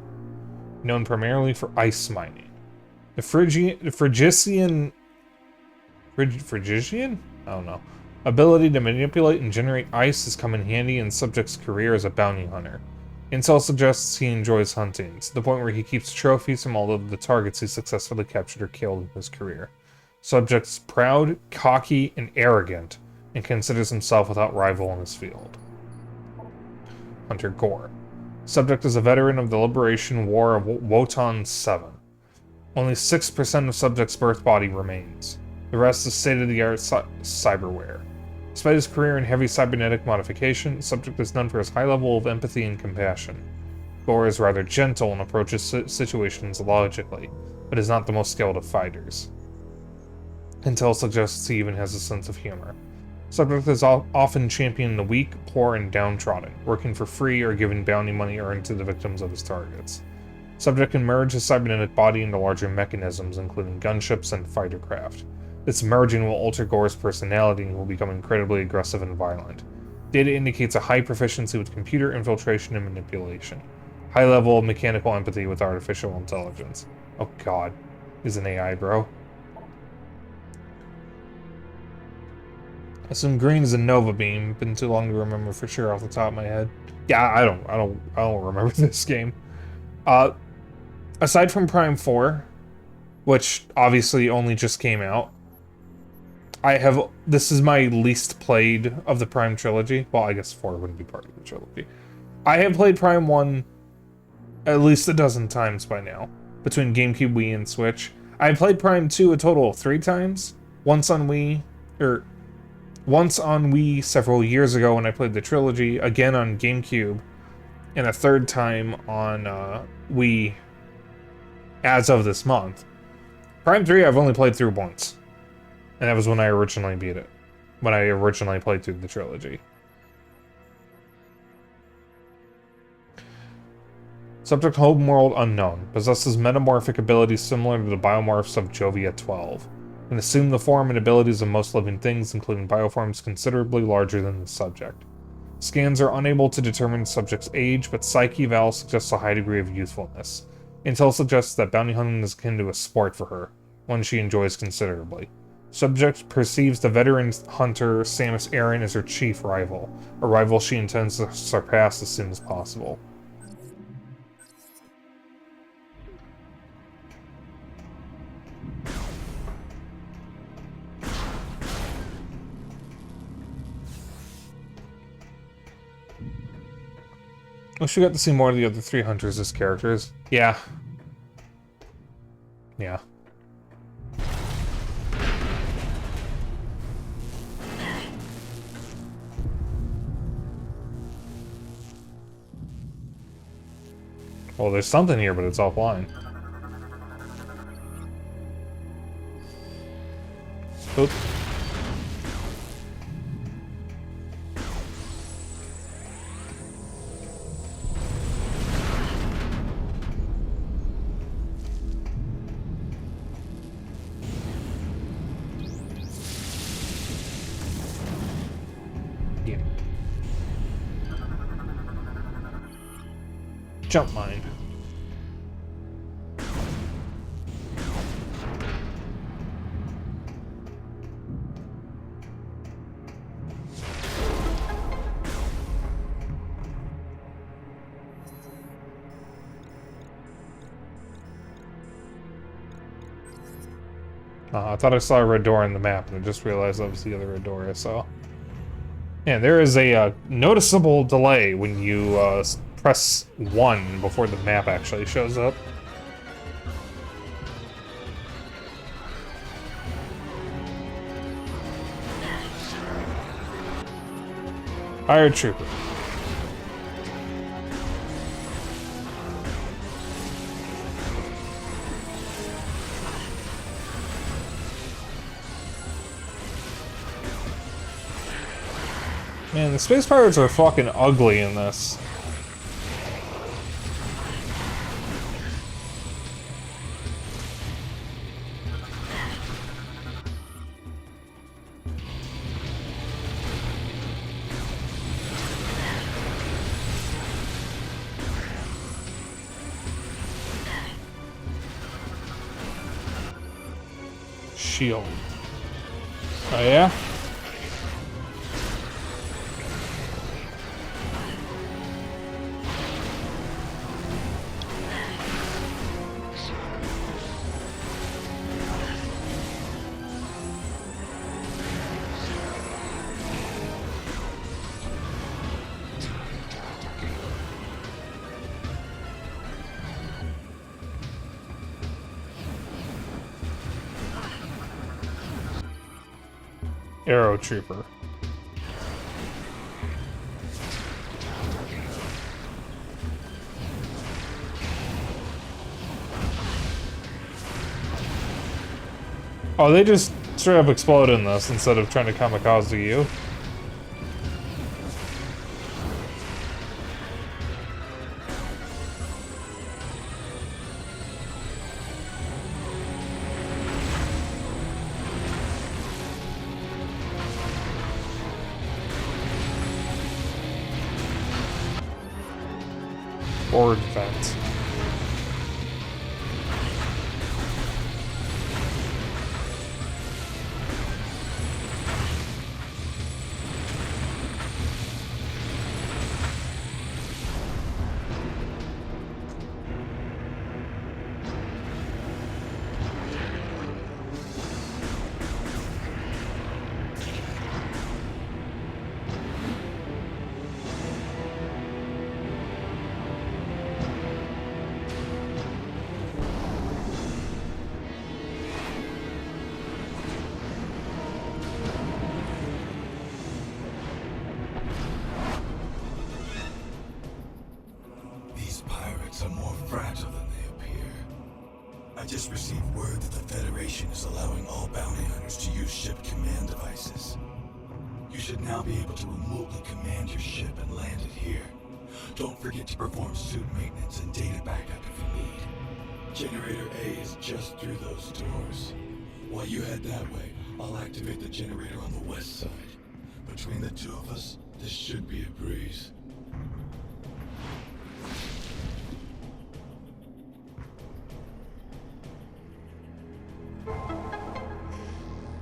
known primarily for ice mining. The Phrygian? I don't know. Ability to manipulate and generate ice has come in handy in Subject's career as a bounty hunter. Intel suggests he enjoys hunting, to the point where he keeps trophies from all of the targets he successfully captured or killed in his career. Subject's proud, cocky, and arrogant, and considers himself without rival in his field. Hunter Gore. Subject is a veteran of the Liberation War of Wotan 7. Only 6% of Subject's birth body remains. The rest is state-of-the-art cyberware. Despite his career in heavy cybernetic modification, Subject is known for his high level of empathy and compassion. Gore is rather gentle and approaches situations logically, but is not the most skilled of fighters. Intel suggests he even has a sense of humor. Subject is often championing the weak, poor, and downtrodden, working for free or giving bounty money earned to the victims of his targets. Subject can merge his cybernetic body into larger mechanisms, including gunships and fighter craft. This merging will alter Gore's personality and will become incredibly aggressive and violent. Data indicates a high proficiency with computer infiltration and manipulation. High level of mechanical empathy with artificial intelligence. Oh god. He's an AI, bro. I assume green is a Nova Beam. Been too long to remember for sure off the top of my head. Yeah, I don't remember this game. Aside from Prime 4, which obviously only just came out. This is my least played of the Prime trilogy. Well, I guess 4 wouldn't be part of the trilogy. I have played Prime 1 at least a dozen times by now, between GameCube, Wii, and Switch. I played Prime 2 a total of 3 times. Once on Wii several years ago when I played the trilogy, again on GameCube, and a third time on Wii as of this month. Prime 3 I've only played through once, and that was when I originally beat it, when I originally played through the trilogy. Subject Homeworld Unknown possesses metamorphic abilities similar to the biomorphs of Jovia 12, and assume the form and abilities of most living things, including bioforms considerably larger than the subject. Scans are unable to determine the subject's age, but Psyche Val suggests a high degree of youthfulness. Intel suggests that bounty hunting is akin to a sport for her, one she enjoys considerably. Subject perceives the veteran hunter Samus Aran as her chief rival, a rival she intends to surpass as soon as possible. Wish we got to see more of the other 3 hunters as characters. Yeah. Yeah. Well, there's something here, but it's offline. Oops. Jump mine. I thought I saw a red door in the map, and I just realized that was the other red door I saw. Yeah, there is a noticeable delay when you press 1 before the map actually shows up. Fire Trooper. Man, the space pirates are fucking ugly in this. Shield. Oh yeah? Arrow Trooper. Oh, they just straight up explode in this instead of trying to kamikaze you. Forward vent. command devices. You should now be able to remotely command your ship and land it here. Don't forget to perform suit maintenance and data backup if you need. Generator A is just through those doors. While you head that way, I'll activate the generator on the west side. Between the two of us, this should be a breeze.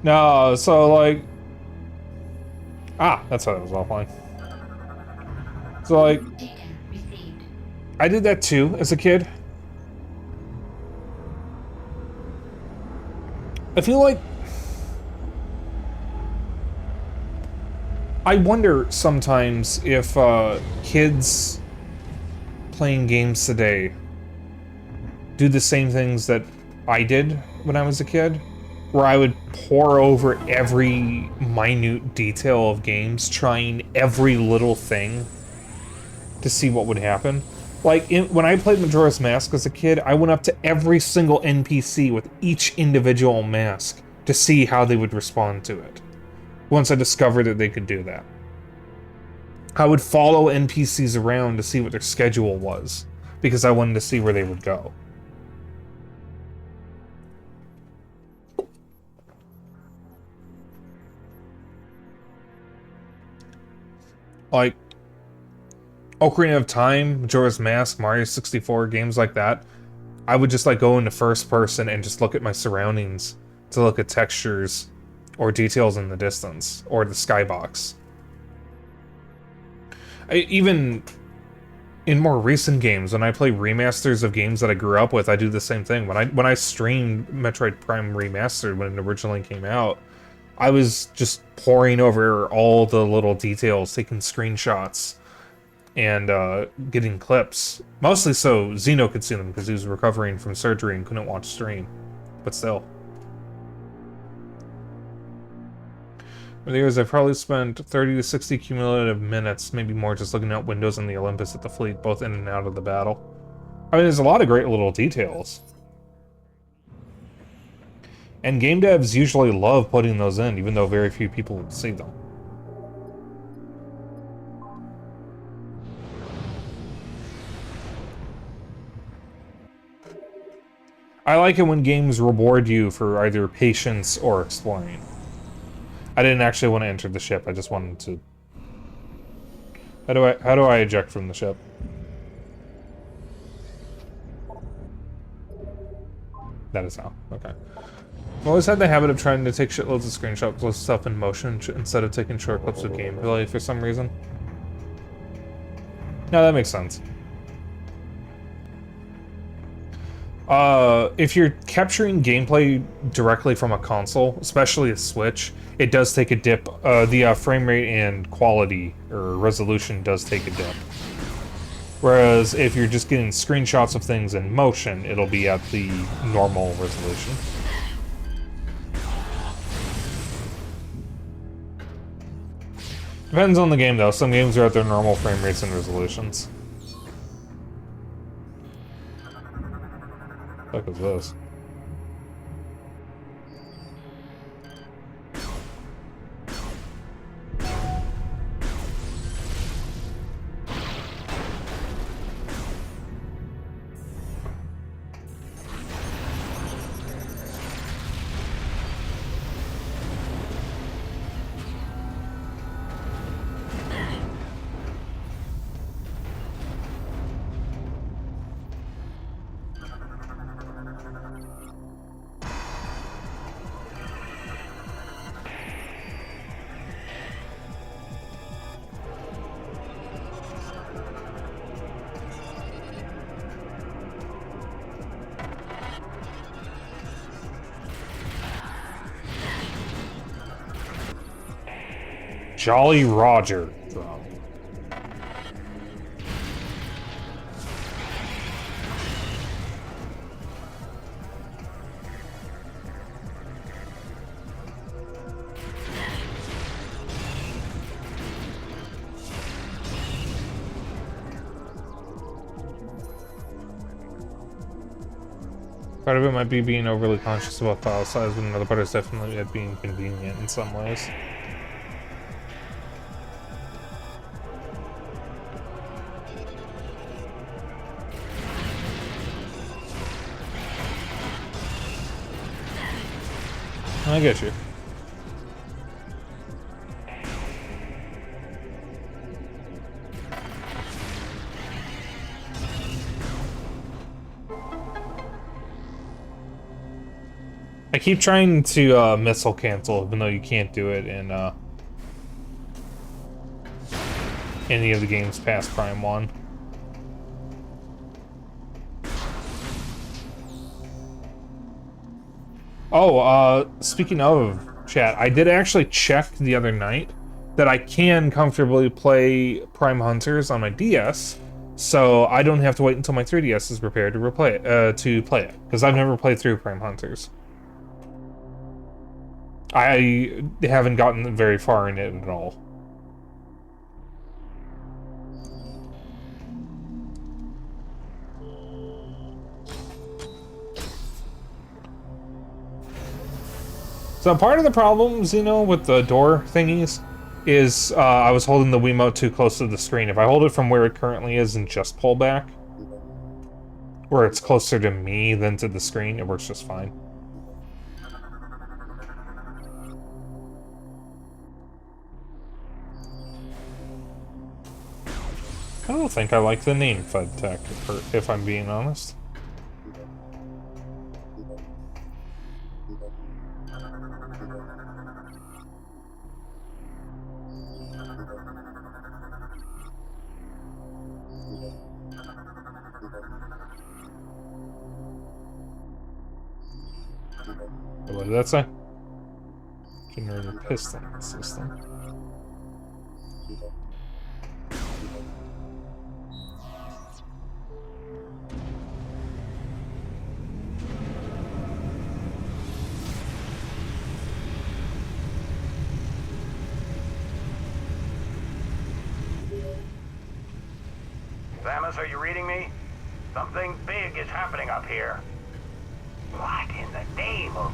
No, so like... that's why I was offline. So like... I did that too, as a kid. I feel like... I wonder sometimes if kids playing games today do the same things that I did when I was a kid, where I would pore over every minute detail of games, trying every little thing to see what would happen. Like, when I played Majora's Mask as a kid, I went up to every single NPC with each individual mask to see how they would respond to it. Once I discovered that they could do that. I would follow NPCs around to see what their schedule was, because I wanted to see where they would go. Like, Ocarina of Time, Majora's Mask, Mario 64, games like that, I would just like go into first person and just look at my surroundings to look at textures or details in the distance or the skybox. Even in more recent games, when I play remasters of games that I grew up with, I do the same thing. When I streamed Metroid Prime Remastered when it originally came out, I was just poring over all the little details, taking screenshots, and getting clips. Mostly so Zeno could see them, because he was recovering from surgery and couldn't watch stream. But still. Over the years, I've probably spent 30 to 60 cumulative minutes, maybe more, just looking out windows in the Olympus at the fleet, both in and out of the battle. I mean, there's a lot of great little details. And game devs usually love putting those in, even though very few people see them. I like it when games reward you for either patience or exploring. I didn't actually want to enter the ship, I just wanted to... How do I eject from the ship? That is how, okay. I've always had the habit of trying to take shitloads of screenshots of stuff in motion instead of taking short clips of gameplay for some reason. No, that makes sense. If you're capturing gameplay directly from a console, especially a Switch, it does take a dip. The frame rate and quality, or resolution, does take a dip. Whereas if you're just getting screenshots of things in motion, it'll be at the normal resolution. Depends on the game, though. Some games are at their normal frame rates and resolutions. What the fuck is this? Jolly Roger drum. Part of it might be being overly conscious about file size, but another part is definitely it being convenient in some ways. I get you. I keep trying to missile cancel, even though you can't do it in any of the games past Prime 1. Oh, speaking of chat, I did actually check the other night that I can comfortably play Prime Hunters on my DS, so I don't have to wait until my 3DS is prepared to play it, because I've never played through Prime Hunters. I haven't gotten very far in it at all. So part of the problems, you know, with the door thingies is I was holding the Wiimote too close to the screen. If I hold it from where it currently is and just pull back, where it's closer to me than to the screen, it works just fine. I don't think I like the name Fed Tech, if I'm being honest. What did that say? Generator piston system. Samus, are you reading me? Something big is happening up here. What in the name of...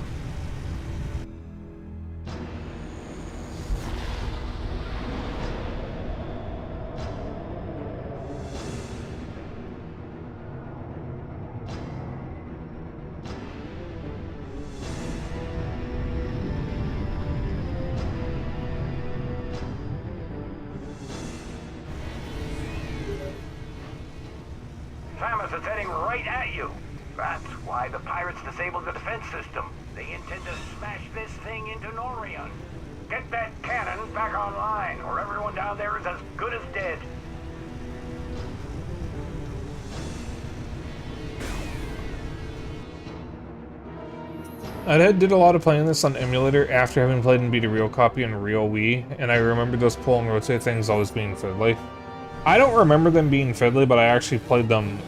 Samus is heading right at you. That's why the pirates disabled the defense system. They intend to smash this thing into Norion. Get that cannon back online, or everyone down there is as good as dead. I did a lot of playing this on emulator after having played and beat a real copy on real Wii, and I remember those pull and rotate things always being fiddly. I don't remember them being fiddly, but I actually played them,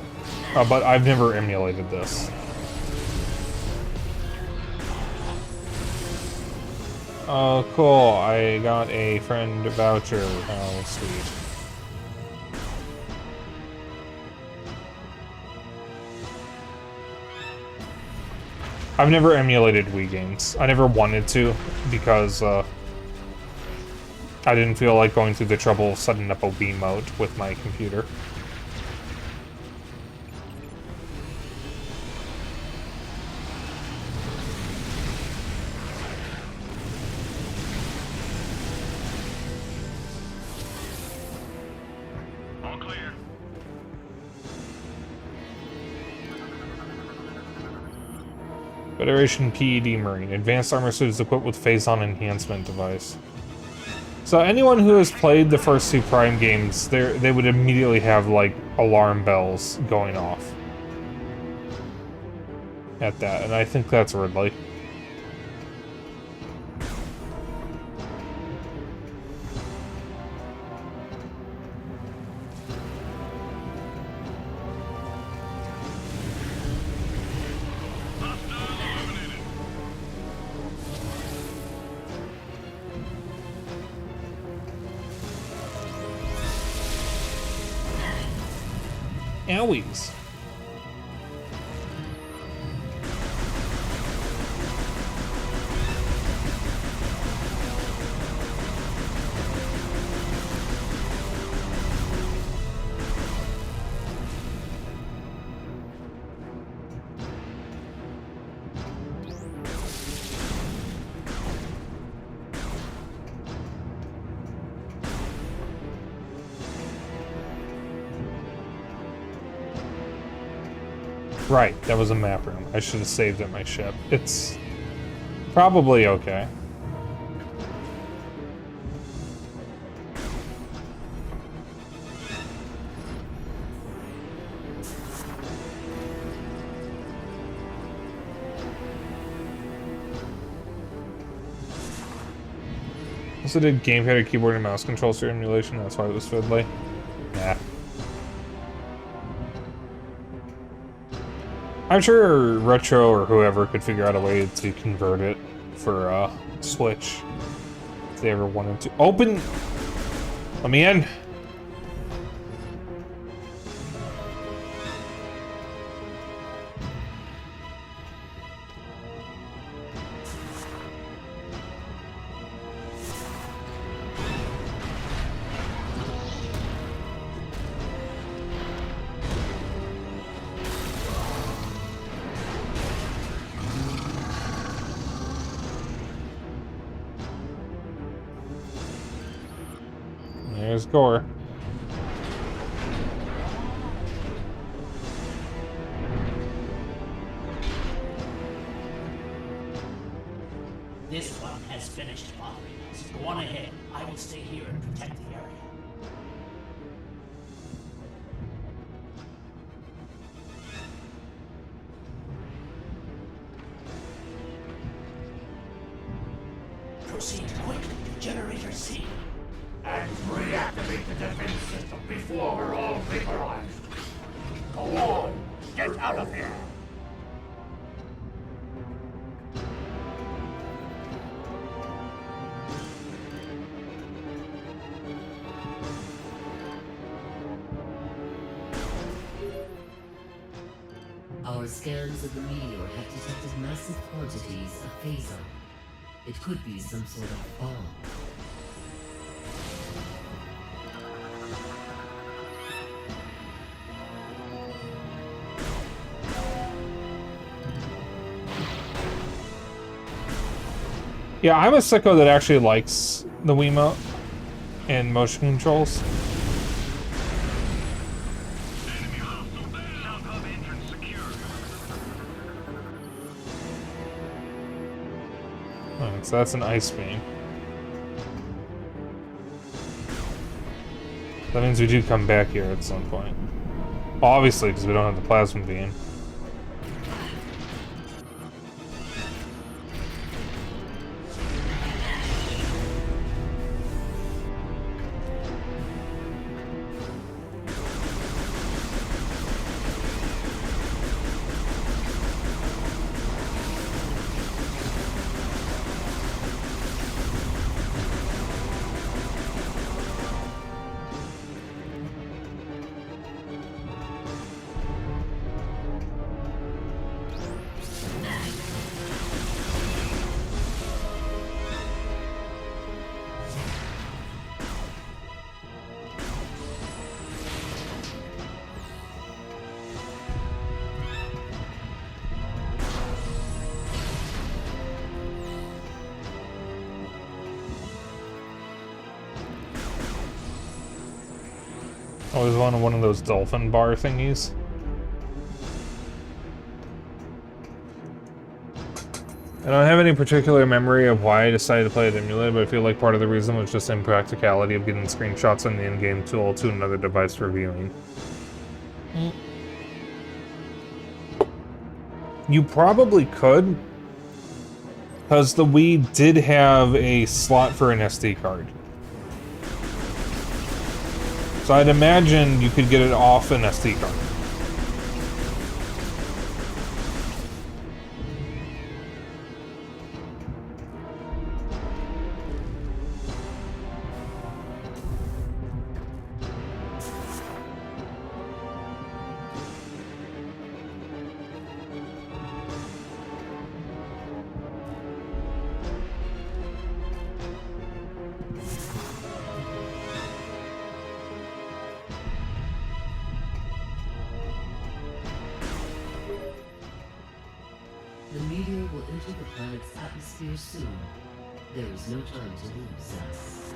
but I've never emulated this. Oh, cool. I got a friend voucher. Oh, sweet. I've never emulated Wii games. I never wanted to, because I didn't feel like going through the trouble of setting up a Wiimote with my computer. All clear. Federation PED Marine. Advanced armor suit is equipped with phase-on enhancement device. So anyone who has played the first two Prime games, they would immediately have, like, alarm bells going off at that, and I think that's Ridley. Owies. Right, that was a map room. I should have saved at my ship. It's probably okay. Also did gamepad or keyboard and mouse controls for emulation, that's why it was fiddly. Nah. I'm sure Retro or whoever could figure out a way to convert it for Switch. If they ever wanted to. Open! Let me in! There's Gore. This one has finished bothering us. Go on ahead. I will stay here and protect the area. Proceed quickly to Generator C. And reactivate the defense system before we're all vaporized. Go on, get out of here. Our scans of the meteor have detected massive quantities of phason. It could be some sort of bomb. Yeah, I'm a sicko that actually likes the Wiimote and motion controls. Alright, so that's an ice beam. That means we do come back here at some point. Well, obviously, because we don't have the plasma beam. I was on one of those dolphin bar thingies. I don't have any particular memory of why I decided to play it emulated, but I feel like part of the reason was just impracticality of getting screenshots on the in-game tool to another device for viewing. You probably could, because the Wii did have a slot for an SD card. So I'd imagine you could get it off an SD card. The meteor will enter the planet's atmosphere soon. There is no time to lose us.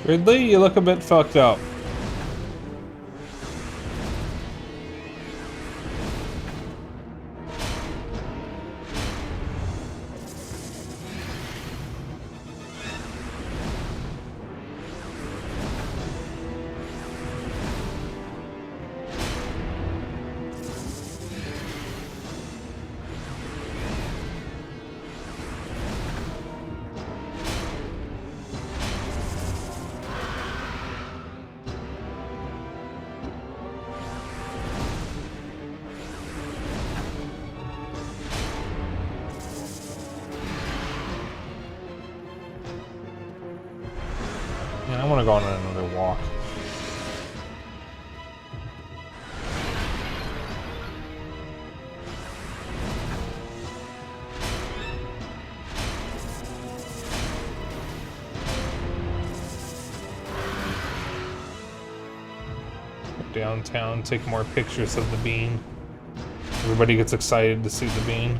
Ridley, you look a bit fucked up. Yeah, I want to go on another walk. Downtown, take more pictures of the bean. Everybody gets excited to see the bean.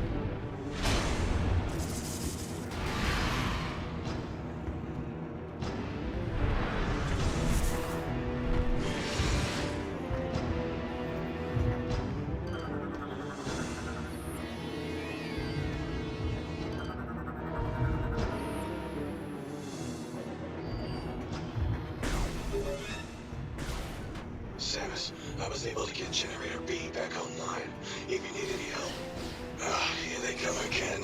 Samus, I was able to get Generator B back online. If you need any help. Ah, here they come again.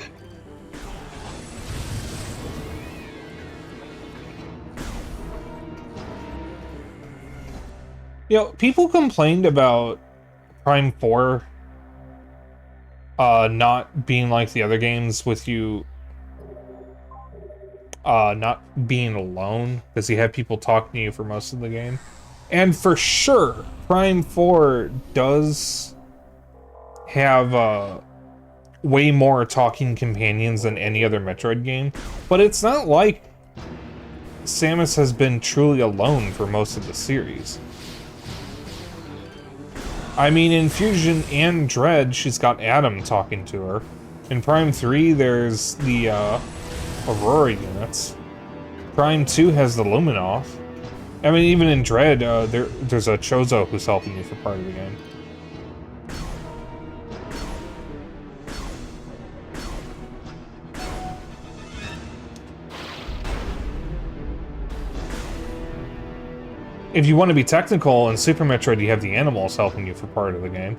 You know, people complained about Prime 4 not being like the other games with you not being alone, because you have people talking to you for most of the game. And for sure, Prime 4 does have way more talking companions than any other Metroid game, but it's not like Samus has been truly alone for most of the series. I mean, in Fusion and Dread, she's got Adam talking to her. In Prime 3, there's the Aurora units. Prime 2 has the Luminoff. I mean, even in Dread, there's a Chozo who's helping you for part of the game. If you want to be technical, in Super Metroid, you have the animals helping you for part of the game.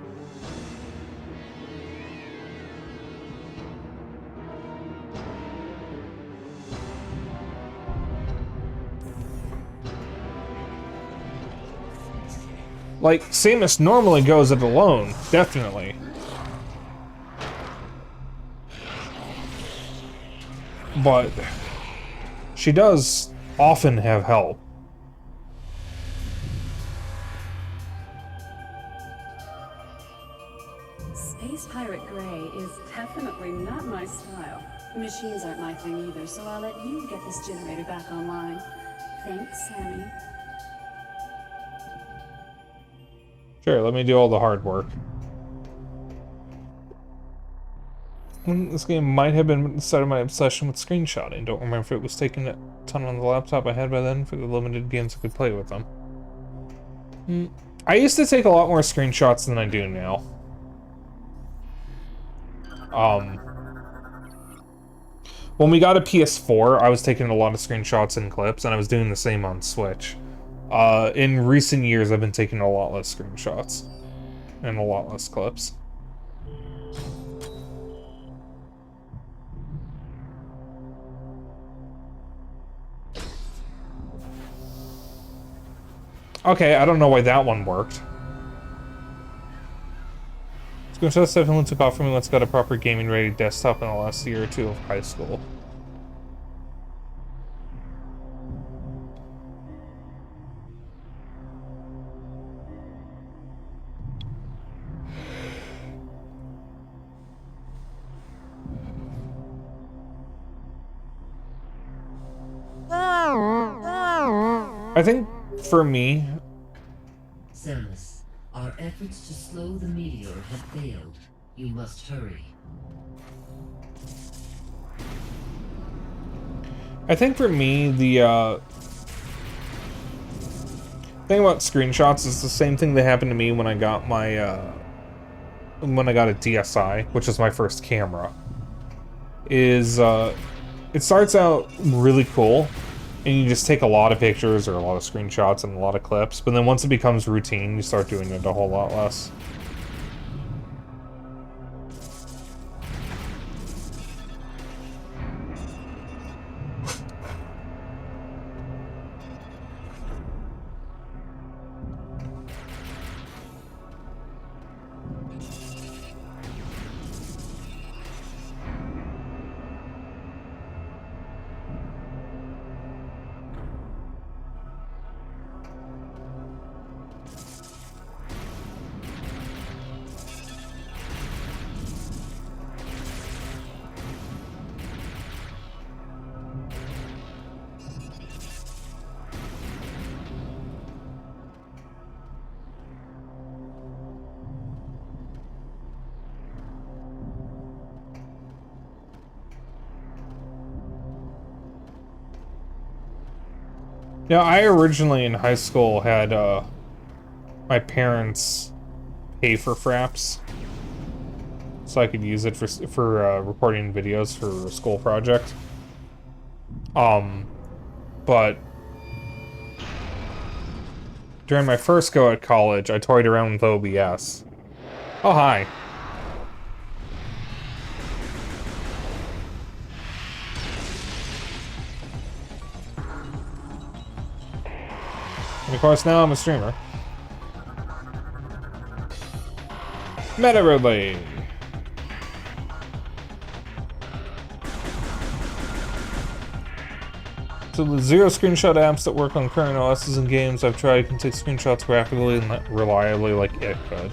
Like, Samus normally goes it alone, definitely. But she does often have help. Space Pirate Grey is definitely not my style. Machines aren't my thing either, so I'll let you get this generator back online. Thanks, Sammy. Sure, let me do all the hard work. This game might have been the start of my obsession with screenshotting. Don't remember if it was taking a ton on the laptop I had by then for the limited games I could play with them. I used to take a lot more screenshots than I do now. When we got a PS4, I was taking a lot of screenshots and clips, and I was doing the same on Switch. In recent years, I've been taking a lot less screenshots and a lot less clips. Okay, I don't know why that one worked. Screenshots definitely took off for me once I got a proper gaming-ready desktop in the last year or two of high school. I think, for me... Samus, our efforts to slow the meteor have failed. You must hurry. I think for me, the thing about screenshots is the same thing that happened to me when I got my, when I got a DSi, which is my first camera. Is, it starts out really cool, and you just take a lot of pictures or a lot of screenshots and a lot of clips, but then once it becomes routine, you start doing it a whole lot less. Now, I originally in high school had my parents pay for Fraps so I could use it for recording videos for a school project. But during my first go at college, I toyed around with OBS. Oh, hi. And of course, now I'm a streamer. Metroid. So the zero screenshot apps that work on current OSs and games I've tried can take screenshots rapidly and reliably like it could.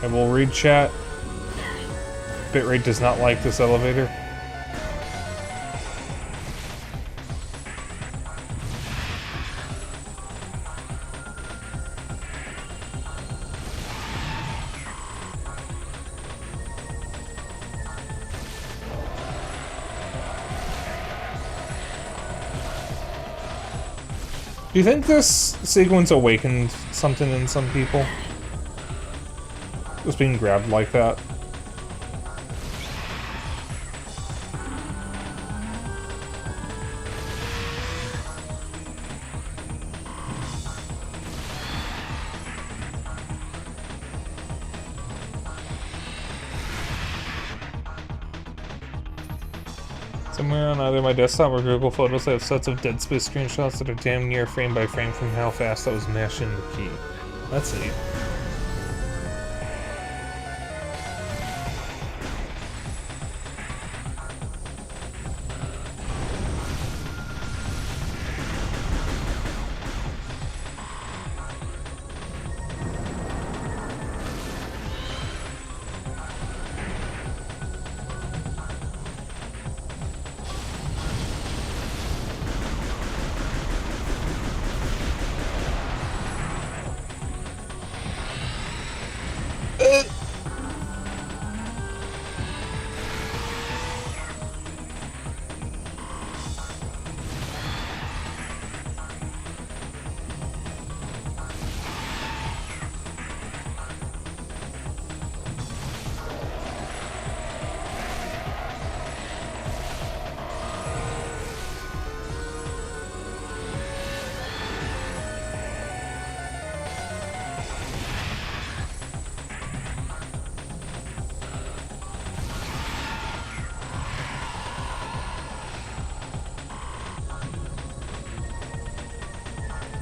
I will read chat. Bitrate does not like this elevator. Do you think this sequence awakened something in some people? Just being grabbed like that. Somewhere on either my desktop or Google Photos, I have sets of Dead Space screenshots that are damn near frame by frame from how fast I was mashing the key. That's neat.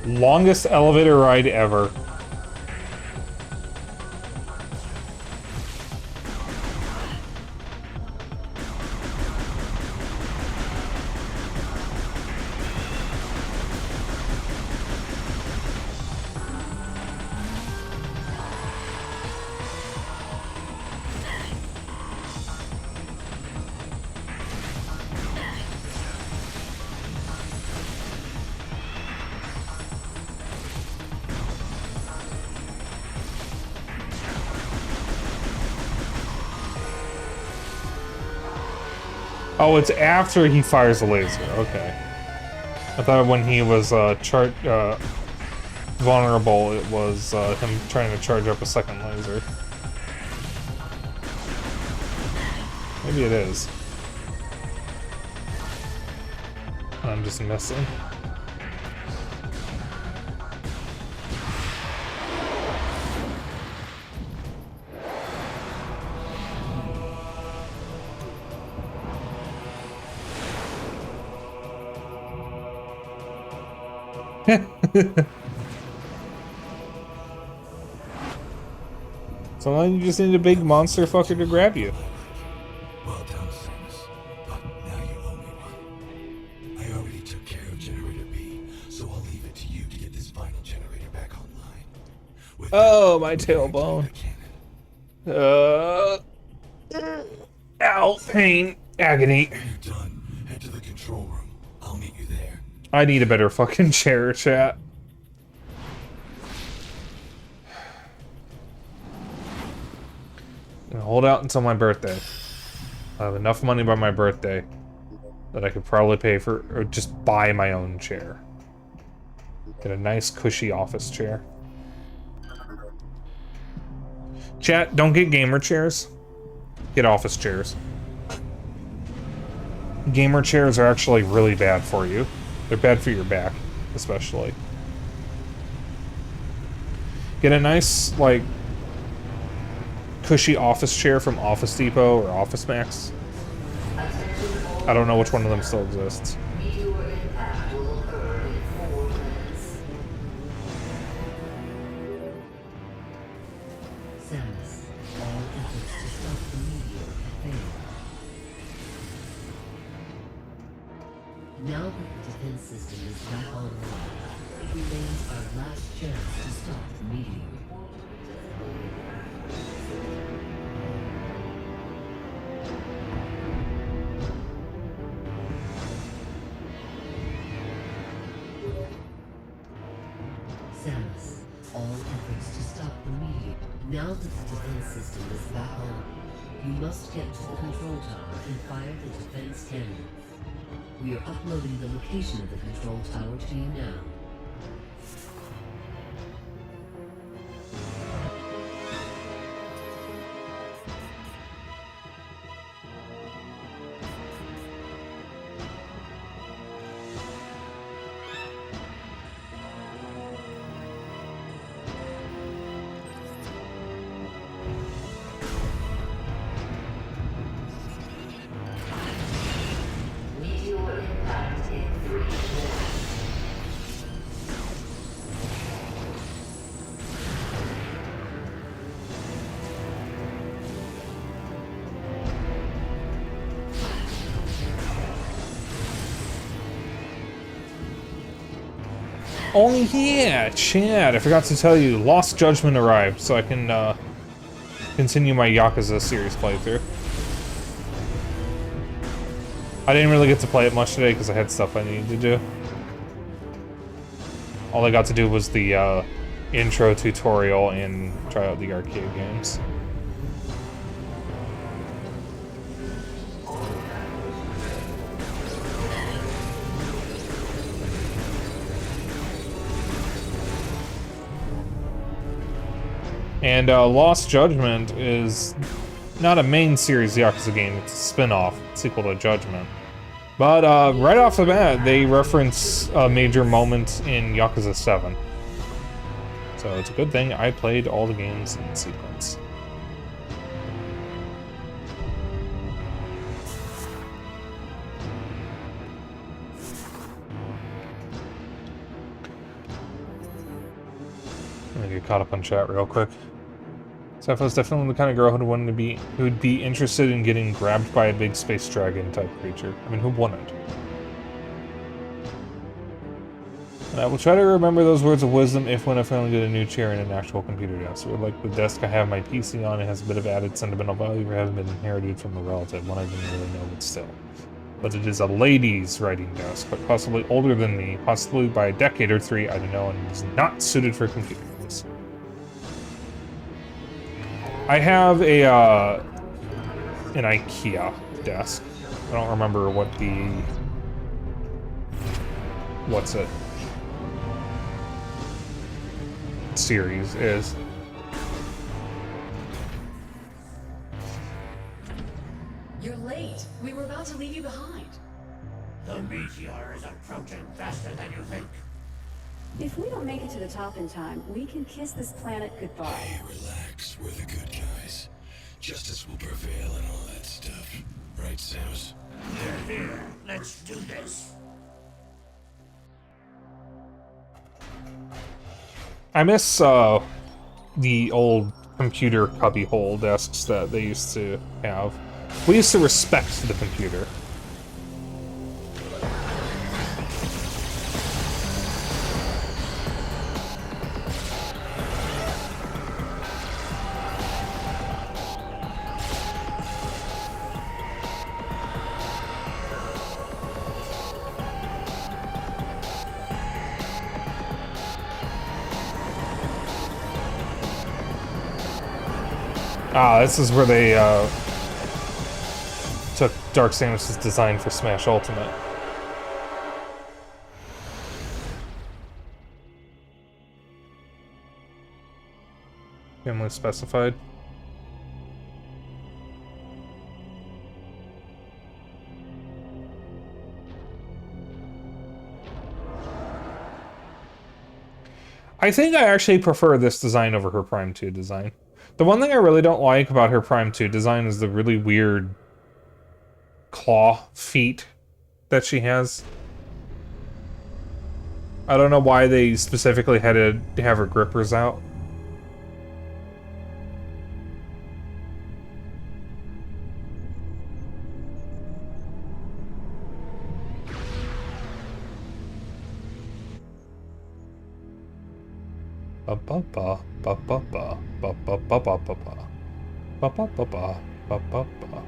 Longest elevator ride ever. Oh, it's after he fires a laser. Okay. I thought when he was vulnerable, it was him trying to charge up a second laser. Maybe it is. I'm just missing. Sometimes you just need a big monster fucker to grab you. Well done, Samus. But now you owe me one. I already took care of Generator B, so I'll leave it to you to get this final generator back online. Oh, my tailbone. Ow, pain, agony. When you're done, head to the control room. I'll meet you there. I need a better fucking chair, chat. I'm gonna hold out until my birthday. I have enough money by my birthday that I could probably pay for, or just buy my own chair. Get a nice cushy office chair. Chat, don't get gamer chairs. Get office chairs. Gamer chairs are actually really bad for you. They're bad for your back, especially. Get a nice, like, cushy office chair from Office Depot or Office Max. I don't know which one of them still exists. Samus, all efforts to stop the meteor have failed. Now that the defense system is back online, it remains our last chance to stop the meteor. Samus, all efforts to stop the meteor. Now that the defense system is back on, you must get to the control tower and fire the defense cannon. We are uploading the location of the control tower to you now. Oh yeah, Chad, I forgot to tell you, Lost Judgment arrived, so I can continue my Yakuza series playthrough. I didn't really get to play it much today because I had stuff I needed to do. All I got to do was the intro tutorial and try out the arcade games. And Lost Judgment is not a main series Yakuza game, it's a spin-off, sequel to Judgment. But right off the bat, they reference a major moment in Yakuza 7. So it's a good thing I played all the games in sequence. I'm gonna get caught up on chat real quick. Sappho's definitely the kind of girl who'd be interested in getting grabbed by a big space dragon type creature. I mean, who wouldn't? And I will try to remember those words of wisdom if when I finally get a new chair and an actual computer desk. Or like the desk I have my PC on, it has a bit of added sentimental value or hasn't been inherited from a relative, one I didn't really know, but still. But it is a lady's writing desk, but possibly older than me, possibly by a decade or three, I don't know, and is not suited for computer use. I have a an IKEA desk, don't remember what the... What's it? Series is. You're late. We were about to leave you behind. The meteor is approaching faster than you think. If we don't make it to the top in time, we can kiss this planet goodbye. Hey, relax. We're the good guys. Justice will prevail and all that stuff. Right, Samus? They're here. Let's do this. I miss the old computer cubbyhole desks that they used to have. We used to respect the computer. Ah, this is where they took Dark Samus' design for Smash Ultimate. Family specified. I think I actually prefer this design over her Prime 2 design. The one thing I really don't like about her Prime 2 design is the really weird claw feet that she has. I don't know why they specifically had to have her grippers out. Ba ba ba ba ba ba ba ba ba ba ba ba ba ba ba ba ba ba.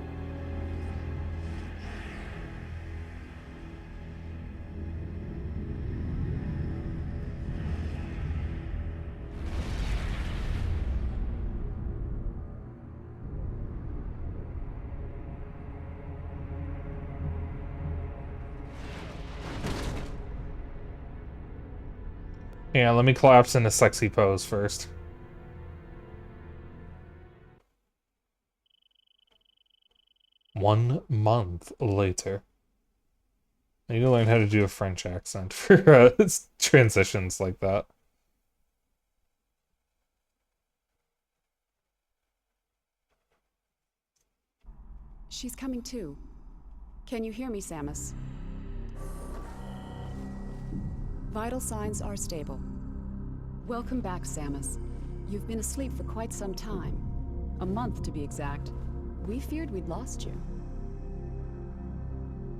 Yeah, let me collapse in a sexy pose first. One month later. I need to learn how to do a French accent for transitions like that. She's coming too. Can you hear me, Samus? Vital signs are stable. Welcome back, Samus. You've been asleep for quite some time. A month, to be exact. We feared we'd lost you.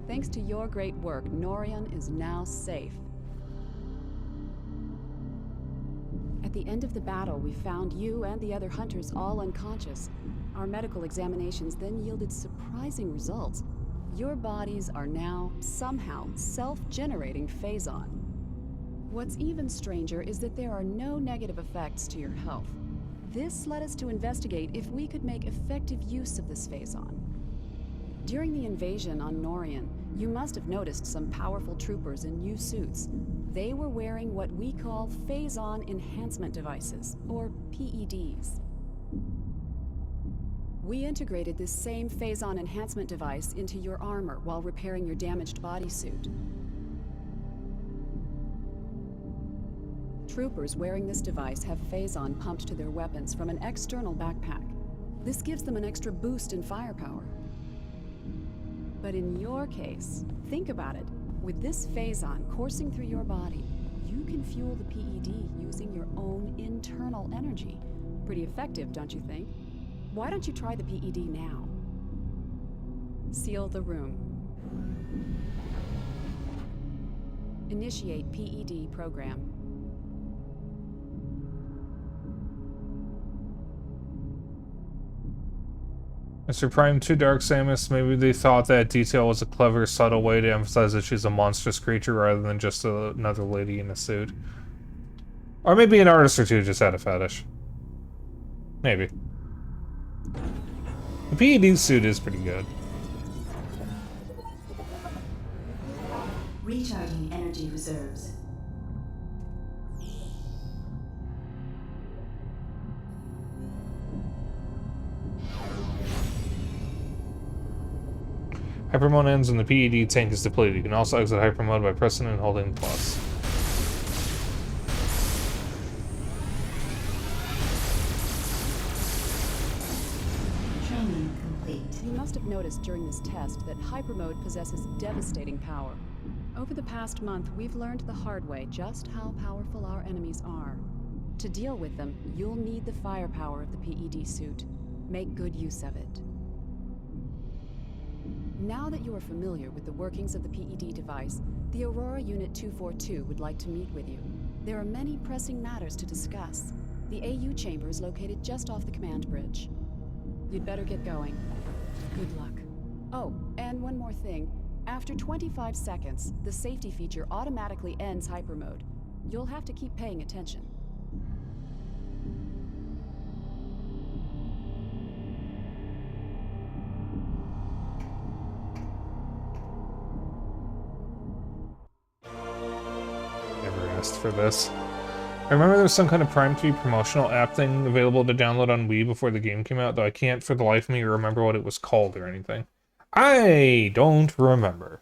Thanks to your great work, Norion is now safe. At the end of the battle, we found you and the other hunters all unconscious. Our medical examinations then yielded surprising results. Your bodies are now, somehow, self-generating Phazon. What's even stranger is that there are no negative effects to your health. This led us to investigate if we could make effective use of this Phazon. During the invasion on Norion, you must have noticed some powerful troopers in new suits. They were wearing what we call Phazon Enhancement Devices, or PEDs. We integrated this same Phazon Enhancement Device into your armor while repairing your damaged bodysuit. Troopers wearing this device have Phazon pumped to their weapons from an external backpack. This gives them an extra boost in firepower. But in your case, think about it. With this Phazon coursing through your body, you can fuel the PED using your own internal energy. Pretty effective, don't you think? Why don't you try the PED now? Seal the room. Initiate PED program. Mr. Prime 2 Dark Samus, maybe they thought that detail was a clever, subtle way to emphasize that she's a monstrous creature rather than just another lady in a suit. Or maybe an artist or two just had a fetish. Maybe. The PED suit is pretty good. Recharging energy reserves. Hyper mode ends when the PED tank is depleted. You can also exit hyper mode by pressing and holding plus. Training complete. You must have noticed during this test that hyper mode possesses devastating power. Over the past month, we've learned the hard way just how powerful our enemies are. To deal with them, you'll need the firepower of the PED suit. Make good use of it. Now that you are familiar with the workings of the PED device, the Aurora Unit 242 would like to meet with you. There are many pressing matters to discuss. The AU chamber is located just off the command bridge. You'd better get going. Good luck. Oh, and one more thing. After 25 seconds, the safety feature automatically ends hyper mode. You'll have to keep paying attention. Never asked for this. I remember there was some kind of Prime 3 promotional app thing available to download on Wii before the game came out, though I can't for the life of me remember what it was called or anything. I don't remember.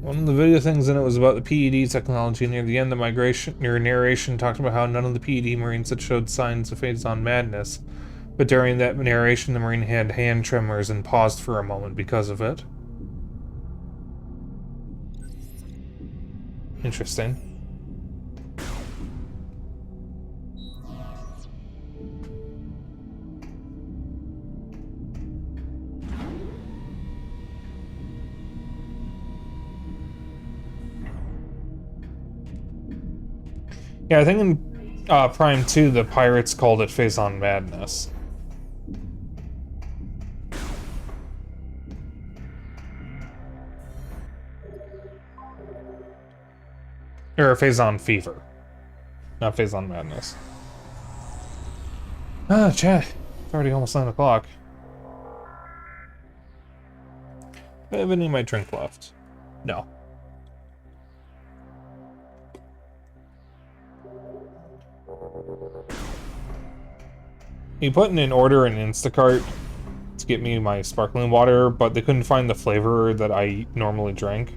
One of the video things in it was about the PED technology. Near the end, your narration talked about how none of the PED Marines had showed signs of phase-on madness. But during that narration, the Marine had hand tremors and paused for a moment because of it. Interesting. Yeah, I think in Prime 2, the pirates called it Phase-on Madness. Or Phase-on Fever. Not Phase-on Madness. Ah, chat. It's already almost 9 o'clock. Do I have any of my drink left? No. He put in an order in Instacart to get me my sparkling water, but they couldn't find the flavor that I normally drink.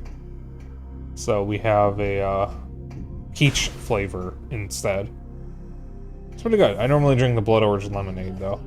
So we have a peach flavor instead. It's pretty good. I normally drink the Blood Orange lemonade, though.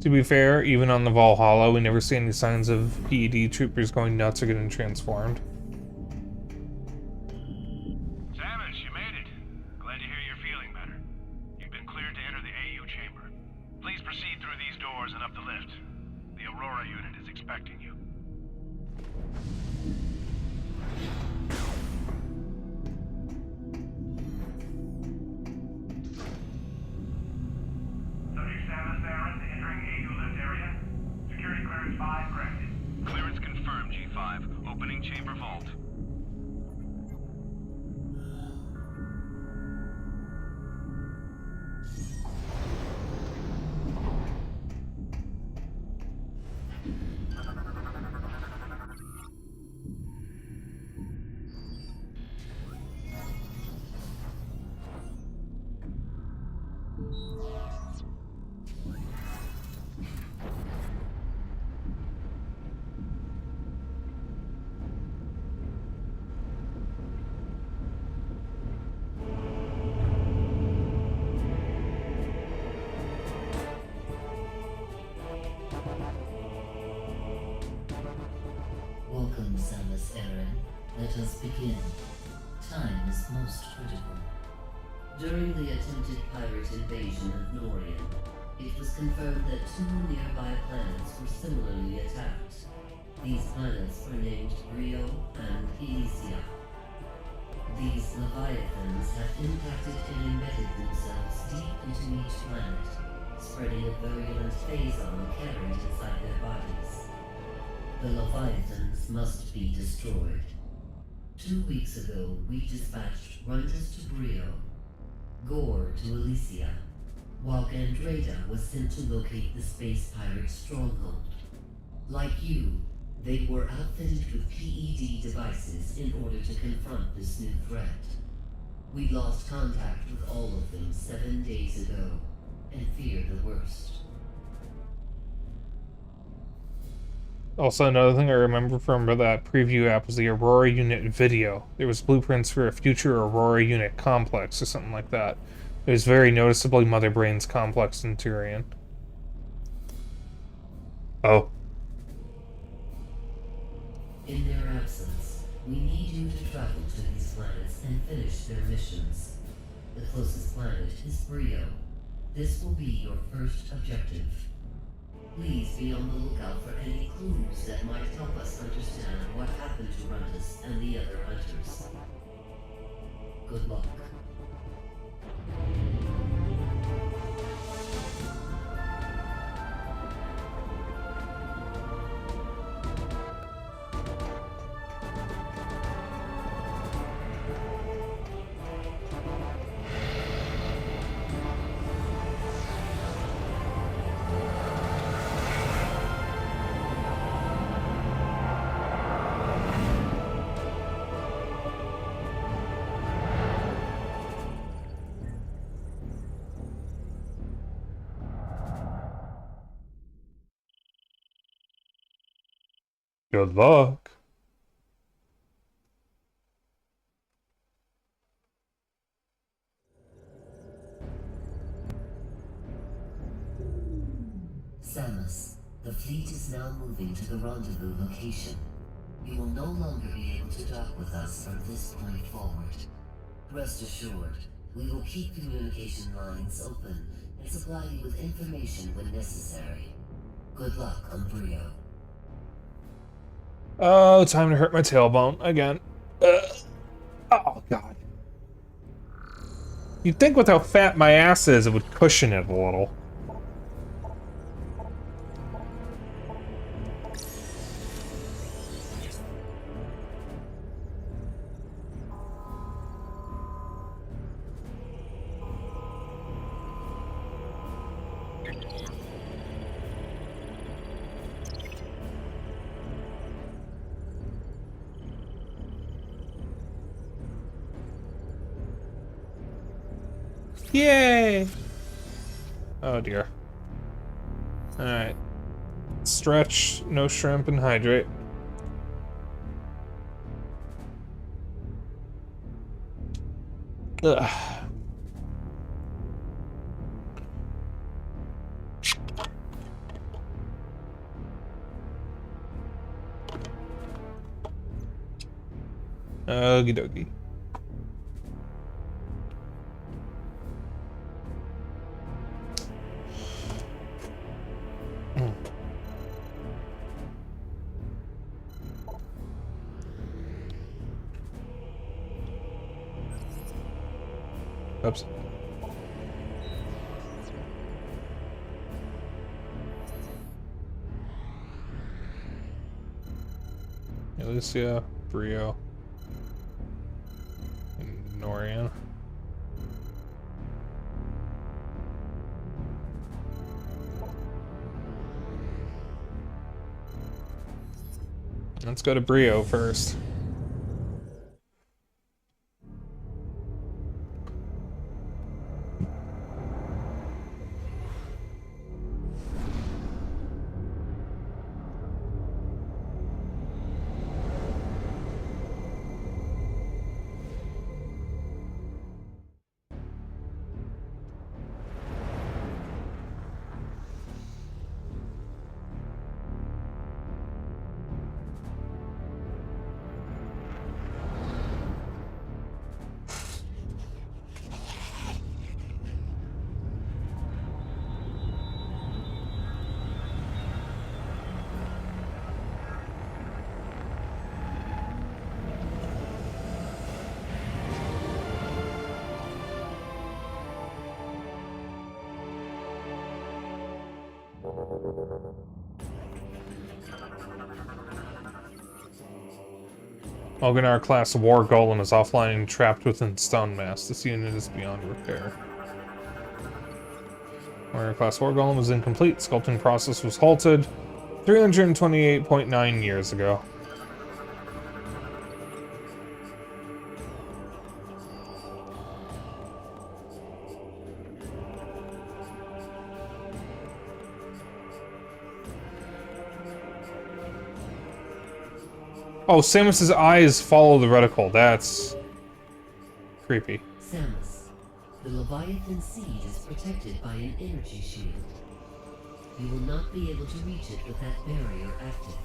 To be fair, even on the Valhalla, we never see any signs of PED troopers going nuts or getting transformed. Samus, you made it. Glad to hear you're feeling better. You've been cleared to enter the AU chamber. Please proceed through these doors and up the lift. The Aurora unit is expecting you. let us begin. Time is most critical. During the attempted pirate invasion of Norian, it was confirmed that 2 nearby planets were similarly attacked. These planets were named Brio and Elysia. These leviathans have impacted and embedded themselves deep into each planet, spreading a virulent phazon carried inside their bodies. The leviathans must be destroyed. 2 weeks ago, we dispatched Runters to Brio, Gore to Elysia, while Gandreda was sent to locate the space pirate stronghold. Like you, they were outfitted with PED devices in order to confront this new threat. We lost contact with all of them 7 days ago, and fear the worst. Also, another thing I remember from that preview app was the Aurora Unit video. There was blueprints for a future Aurora Unit complex or something like that. It was very noticeably Mother Brain's complex in Turian. Oh. In their absence, we need you to travel to these planets and finish their missions. The closest planet is Brio. This will be your first objective. Please be on the lookout for any clues that might help us understand what happened to Runtus and the other hunters. Good luck. Good luck. Samus, the fleet is now moving to the rendezvous location. You will no longer be able to dock with us from this point forward. Rest assured, we will keep communication lines open and supply you with information when necessary. Good luck on Brio. Oh, time to hurt my tailbone again. Oh, God. You'd think with how fat my ass is, it would cushion it a little. Yay! Oh dear. Alright. Stretch, no shrimp, and hydrate. Ugh. Okie dokie. Oops. Elysia, Brio, and Norian. Let's go to Brio first. Oganar-class war golem is offline and trapped within stone mass. This unit is beyond repair. Oganar-class war golem was incomplete. Sculpting process was halted 328.9 years ago. Oh, Samus's eyes follow the reticle. That's creepy. Samus, the Leviathan seed is protected by an energy shield. You will not be able to reach it with that barrier active.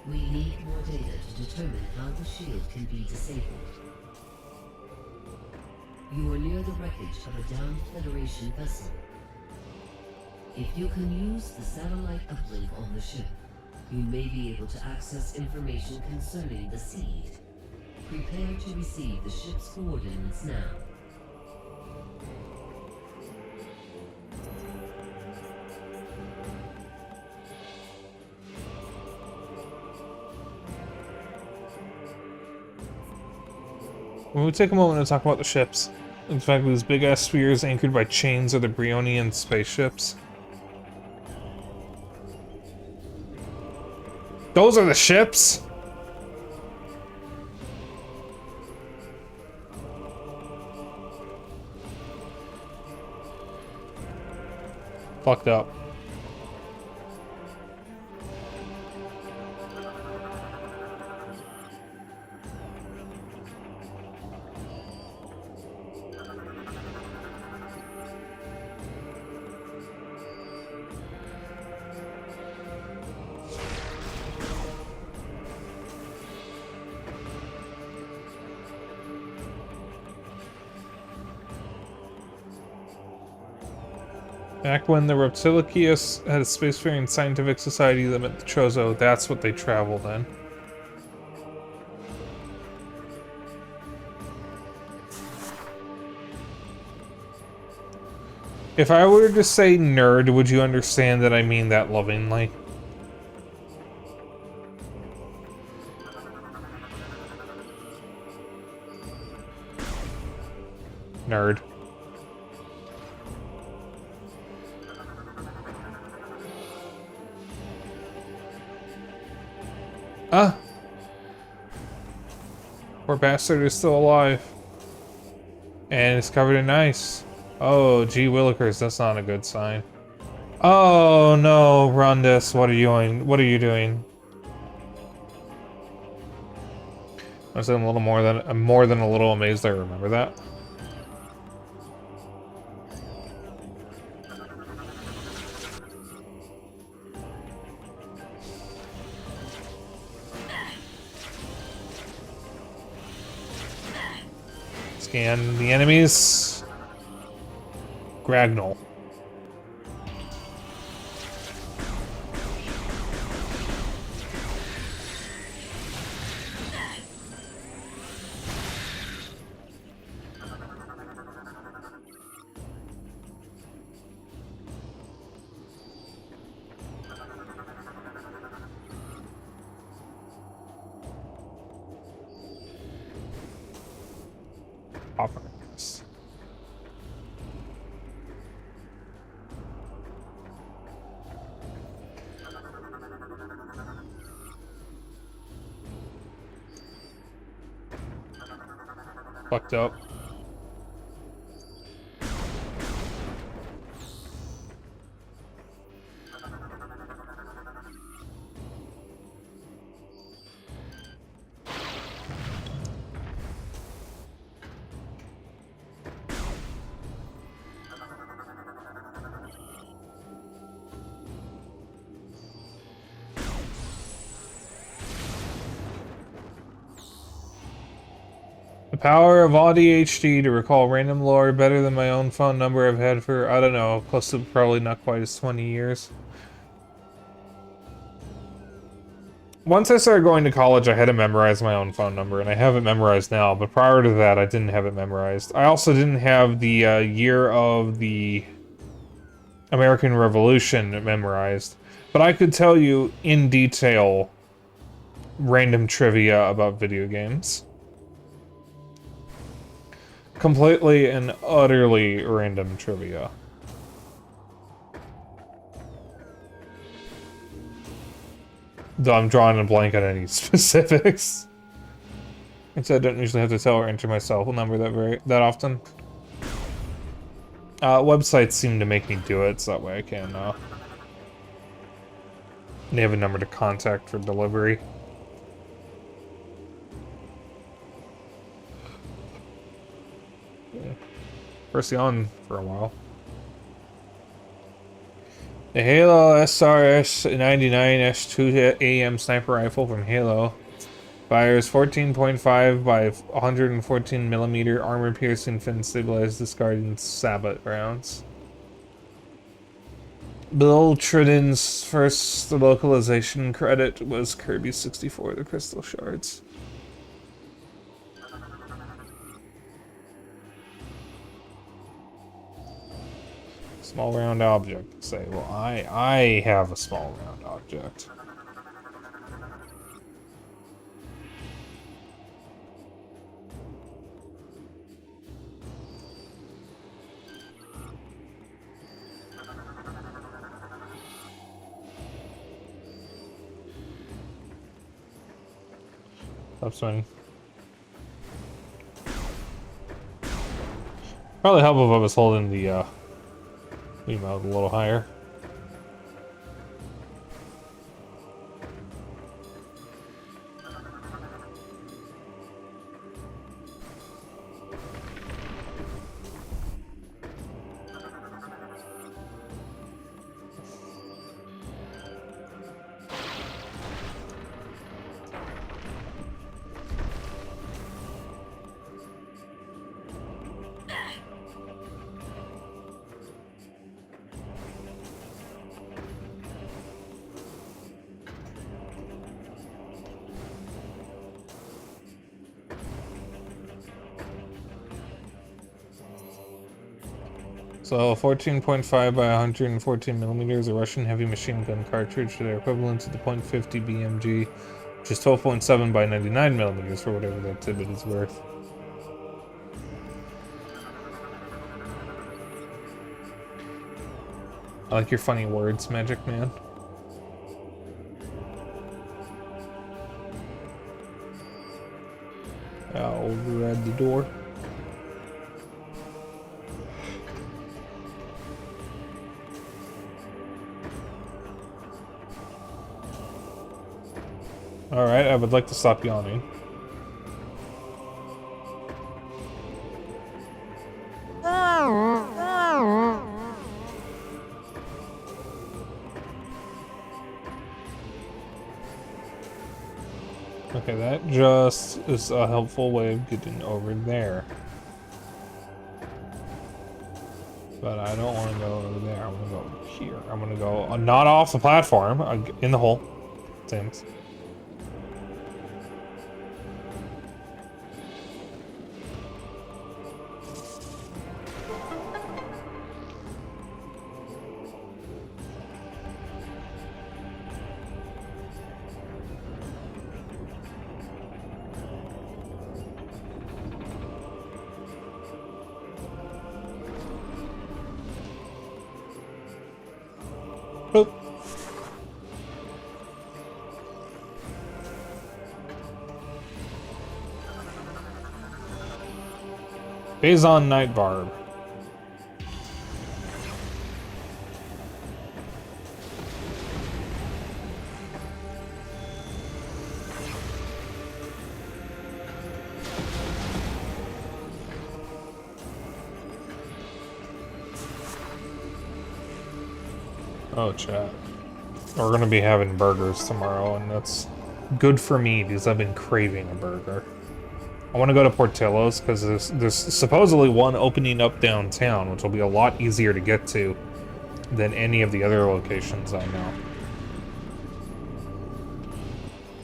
We need more data to determine how the shield can be disabled. You are near the wreckage of a downed Federation vessel. If you can use the satellite uplink on the ship, you may be able to access information concerning the seed. Prepare to receive the ship's coordinates now. We'll take a moment to talk about the ships. In fact, these big-ass spheres anchored by chains are the Brionian spaceships. Those are the ships? Fucked up. Back when the Reptilikius had a spacefaring scientific society that met the Chozo, that's what they traveled in. If I were to say nerd, would you understand that I mean that lovingly? Nerd. Ah! Poor bastard is still alive. And it's covered in ice. Oh, gee willikers, that's not a good sign. Oh no, Rondus, what are you doing? What are you doing? I'm a little more than a little amazed I remember that. Scan the enemies. Gragnol. Offerings. Fucked up. The power of ADHD to recall random lore better than my own phone number I've had for, I don't know, close to probably not quite as 20 years. Once I started going to college, I had to memorize my own phone number, and I have it memorized now, but prior to that, I didn't have it memorized. I also didn't have the year of the American Revolution memorized, but I could tell you in detail random trivia about video games. Completely and utterly random trivia. Though I'm drawing a blank on any specifics. Instead, I don't usually have to tell or enter my cell phone number that often. Websites seem to make me do it, so that way I can, they have a number to contact for delivery. First on for a while. The Halo SRS-99S2 AM sniper rifle from Halo fires 14.5 by 114 millimeter armor-piercing fin-stabilized discarding sabot rounds. Bill Triden's first localization credit was Kirby 64, the Crystal Shards. Small round object. Say, well, I have a small round object. Stop swinging. Probably help if I was holding the Wiimote a little higher. So 14.5 by 114 millimeters, a Russian heavy machine gun cartridge. They're equivalent to the .50 BMG, which is 12.7 by 99 millimeters for whatever that tidbit is worth. I like your funny words, Magic Man. I'll override the door. Alright, I would like to stop yawning. Okay, that just is a helpful way of getting over there. But I don't want to go over there. I'm going to go here. I'm going to go not off the platform, in the hole. Thanks. Boop. Bazon Night Barb. Oh, chat. We're gonna be having burgers tomorrow, and that's good for me because I've been craving a burger. I want to go to Portillo's because there's supposedly one opening up downtown, which will be a lot easier to get to than any of the other locations I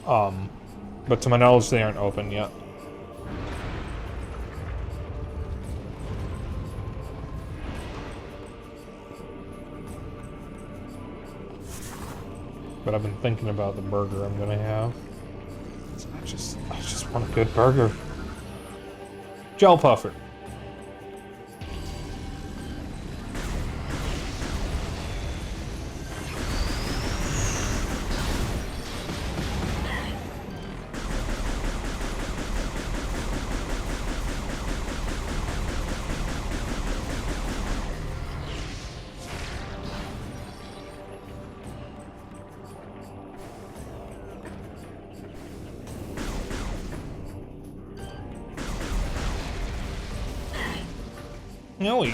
know. But to my knowledge, they aren't open yet. but I've been thinking about the burger I'm gonna have. I just want a good burger. Gel puffer. No.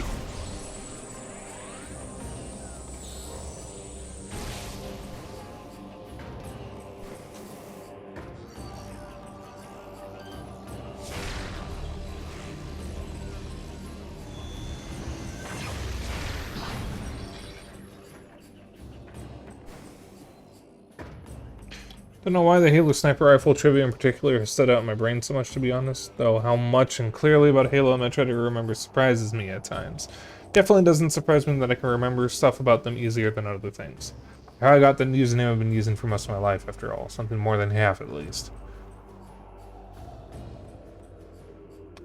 Don't know why the Halo sniper rifle trivia in particular has stood out in my brain so much, to be honest, though how much and clearly about Halo and Metroid I remember surprises me at times. Definitely doesn't surprise me that I can remember stuff about them easier than other things. How I got the username I've been using for most of my life, after all. Something more than half, at least.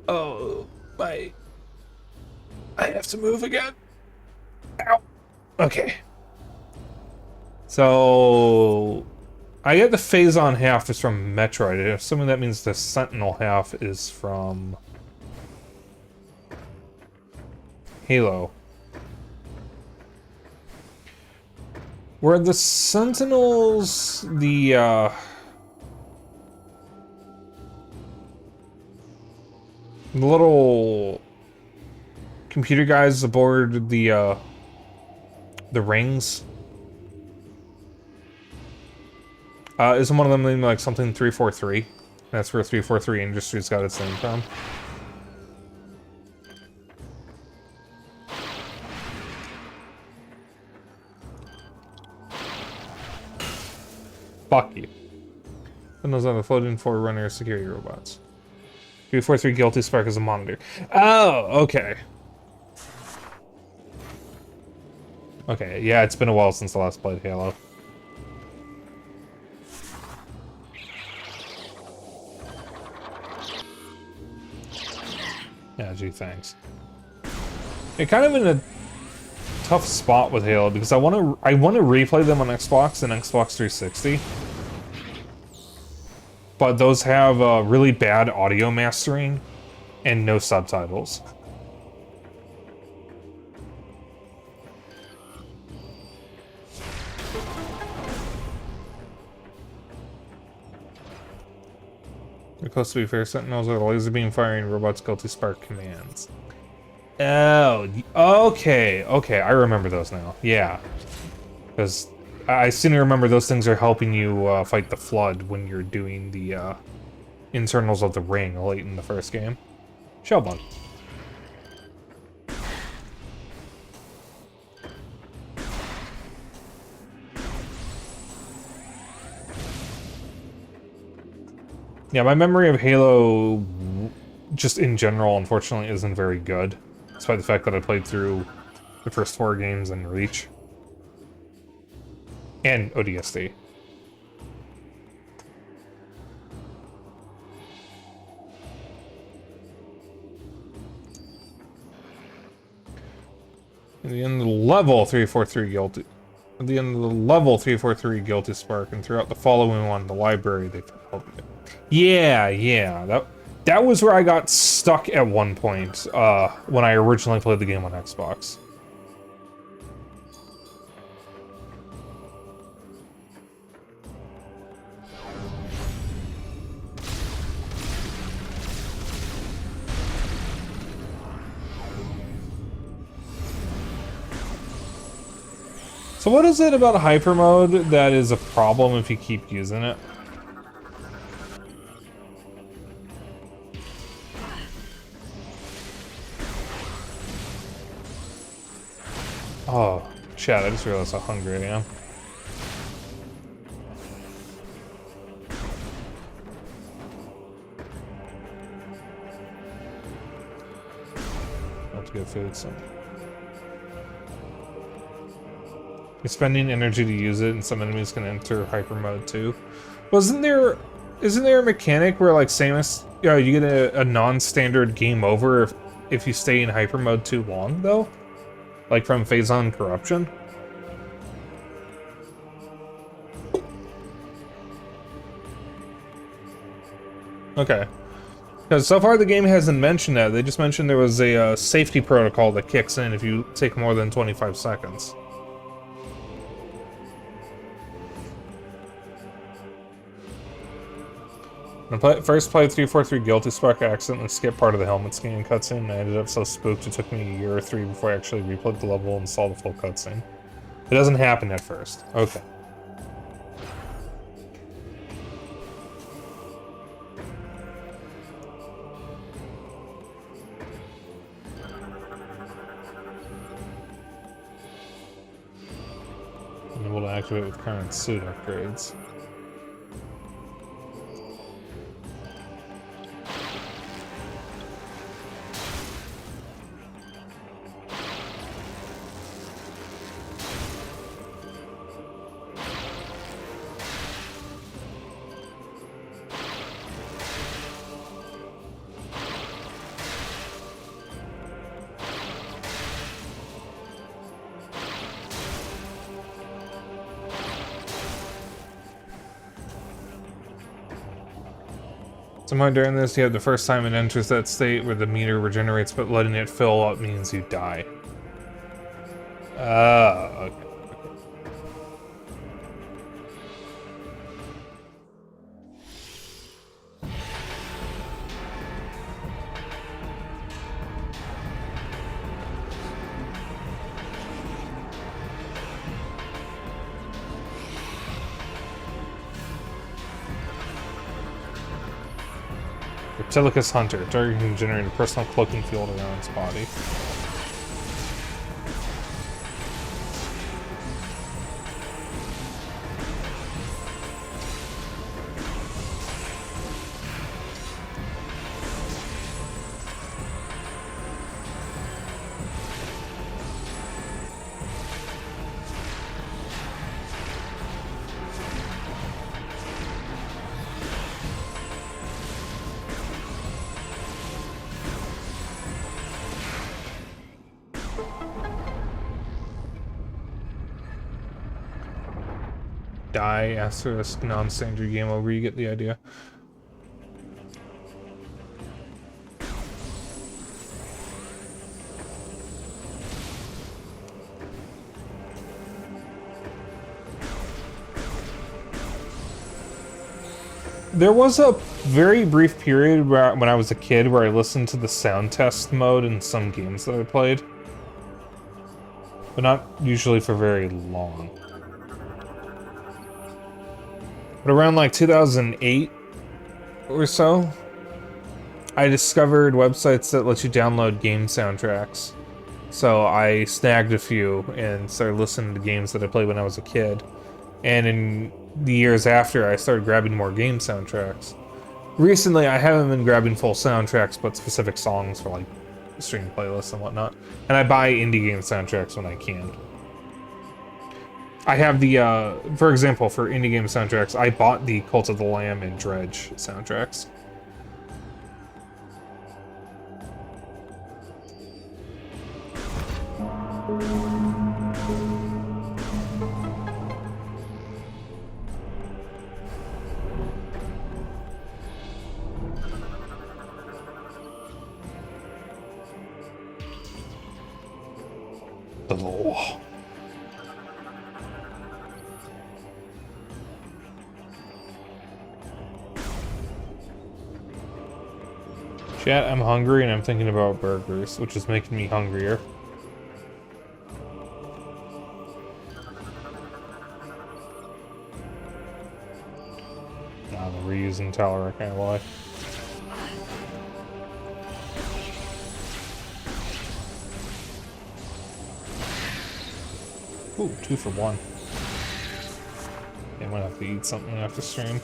Oh, I have to move again. Ow. Okay. So I get the Phazon half is from Metroid. Assuming that means the Sentinel half is from Halo. Were the Sentinels the little computer guys aboard the rings? Isn't one of them named like something 343? That's where 343 Industries got its name from. Fuck you. And those are the floating Forerunner security robots. 343 Guilty Spark is a monitor. Oh, okay. Okay, yeah, it's been a while since I last played Halo. Yeah, gee, thanks. You're kind of in a tough spot with Halo because I want to replay them on Xbox and Xbox 360. But those have really bad audio mastering and no subtitles. They're close to be fair. Sentinels are the laser beam firing robots Guilty Spark commands. Oh, okay, okay, I remember those now. Yeah, because I seem to remember those things are helping you fight the Flood when you're doing the internals of the ring late in the first game. Shellbug. Yeah, my memory of Halo, just in general, unfortunately, isn't very good. Despite the fact that I played through the first 4 games in Reach. And ODST. At the end of the level 343 Guilty. At the end of the level 343 Guilty Spark, and throughout the following one, the library, they helped me. Yeah, yeah. That was where I got stuck at one point, when I originally played the game on Xbox. So what is it about hyper mode that is a problem if you keep using it? Oh, shit, I just realized how hungry I am. Have to get food soon. You're spending energy to use it, and some enemies can enter hyper mode too. Isn't there a mechanic where, like, Samus, you get a non-standard game over if you stay in hyper mode too long, though? Like from Phazon Corruption? Okay. Because so far the game hasn't mentioned that. They just mentioned there was a safety protocol that kicks in if you take more than 25 seconds. When I first played 343 Guilty Spark, I accidentally skipped part of the helmet scanning cutscene, and I ended up so spooked it took me a year or 3 before I actually replayed the level and saw the full cutscene. It doesn't happen at first. Okay. I'm able to activate with current suit upgrades. Somehow during this, you have the first time it enters that state where the meter regenerates, but letting it fill up means you die. Okay. Reptilicus Hunter. Target can generate a personal cloaking field around its body. Die, asterisk, non-standard game over, you get the idea. There was a very brief period where, when I was a kid, where I listened to the sound test mode in some games that I played. But not usually for very long. But around like 2008 or so, I discovered websites that let you download game soundtracks. So I snagged a few and started listening to games that I played when I was a kid. And in the years after, I started grabbing more game soundtracks. Recently, I haven't been grabbing full soundtracks, but specific songs for like stream playlists and whatnot. And I buy indie game soundtracks when I can. I have the, for example, for indie game soundtracks, I bought the Cult of the Lamb and Dredge soundtracks. The law. Chat, I'm hungry and I'm thinking about burgers, which is making me hungrier. Nah, the reusing tower, I can't lie. Ooh, 2 for 1. I might have to eat something after stream.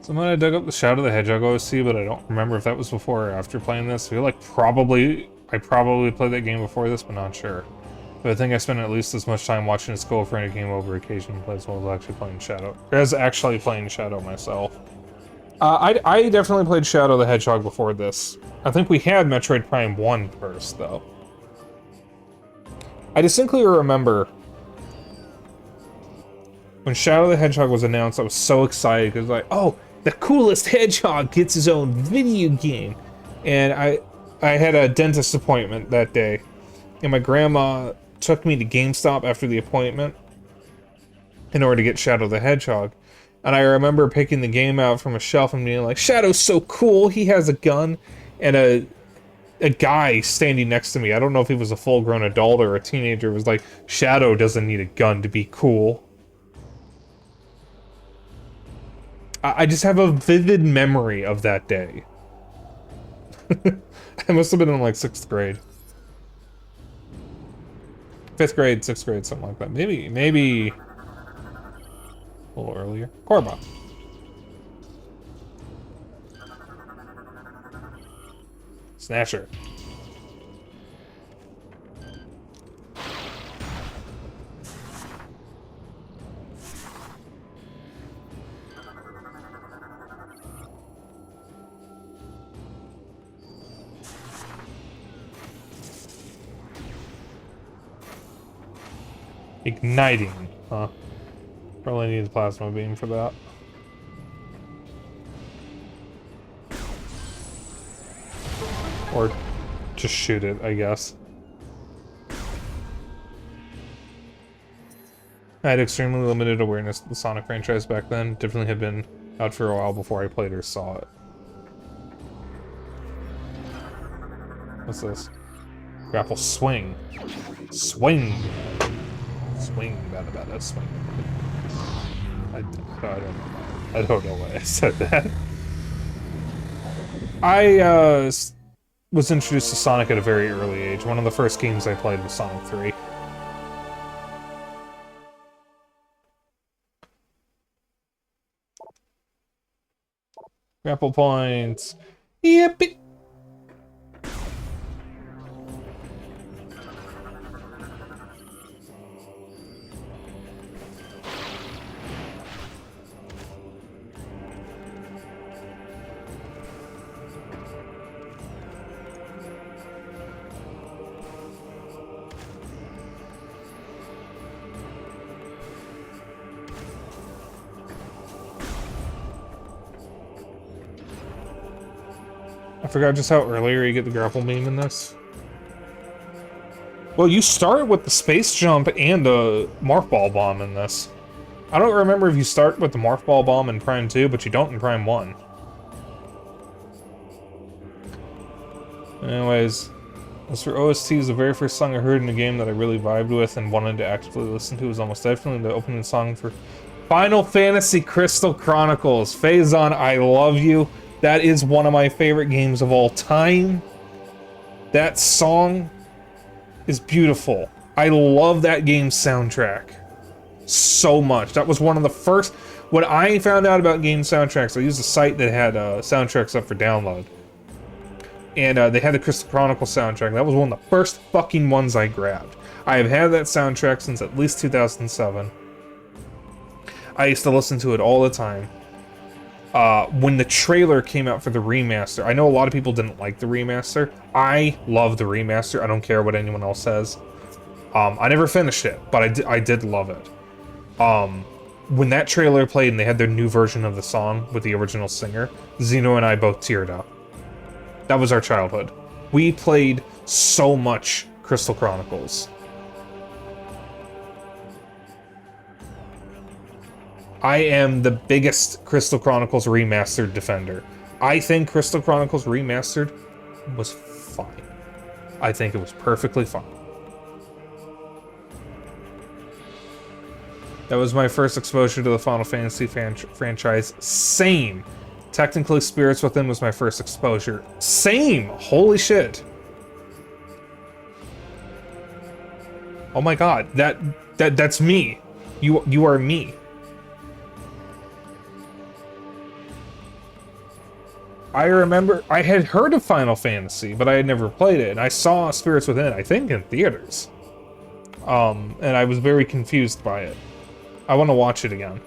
Someone I dug up the Shadow the Hedgehog OSC, but I don't remember if that was before or after playing this. I feel like I probably played that game before this, but not sure. But I think I spent at least as much time watching his girlfriend game over occasionally as well as actually playing Shadow myself. I definitely played Shadow the Hedgehog before this. I think we had Metroid Prime 1 first, though. I distinctly remember when Shadow the Hedgehog was announced, I was so excited because like, oh, the coolest hedgehog gets his own video game. And I had a dentist appointment that day, and my grandma took me to GameStop after the appointment in order to get Shadow the Hedgehog. And I remember picking the game out from a shelf and being like, Shadow's so cool, he has a gun. And a guy standing next to me, I don't know if he was a full-grown adult or a teenager, was like, Shadow doesn't need a gun to be cool. I just have a vivid memory of that day. I must have been in like 6th grade. 5th grade, 6th grade, something like that. Maybe a little earlier. Korma. Snatcher. Igniting, huh? Probably need the plasma beam for that. Or just shoot it, I guess. I had extremely limited awareness of the Sonic franchise back then. Definitely had been out for a while before I played or saw it. What's this? Grapple swing. Swing! Swing, bada, swing. I don't know why I said that. I was introduced to Sonic at a very early age. One of the first games I played was Sonic 3. Grapple points. Yippee! I forgot just how earlier you get the grapple beam in this. Well, you start with the space jump and the morph ball bomb in this. I don't remember if you start with the morph ball bomb in Prime 2, but you don't in Prime 1. Anyways, as for OSTs, the very first song I heard in the game that I really vibed with and wanted to actively listen to was almost definitely the opening song for Final Fantasy Crystal Chronicles. Phazon, I love you. That is one of my favorite games of all time. That song is beautiful. I love that game's soundtrack so much. That was one of the first... When I found out about game soundtracks, I used a site that had soundtracks up for download. And they had the Crystal Chronicles soundtrack. That was one of the first fucking ones I grabbed. I have had that soundtrack since at least 2007. I used to listen to it all the time. When the trailer came out for the remaster, I know a lot of people didn't like the remaster. I love the remaster. I don't care what anyone else says. I never finished it, but I did love it. When that trailer played and they had their new version of the song with the original singer, Zeno and I both teared up. That was our childhood. We played so much Crystal Chronicles. I am the biggest Crystal Chronicles Remastered defender. I think Crystal Chronicles Remastered was fine. I think it was perfectly fine. That was my first exposure to the Final Fantasy franchise. Same. Technically, Spirits Within was my first exposure. Same! Holy shit. Oh my god, that's me. You are me. I remember I had heard of Final Fantasy, but I had never played it, and I saw Spirits Within, I think, in theaters. And I was very confused by it. I want to watch it again.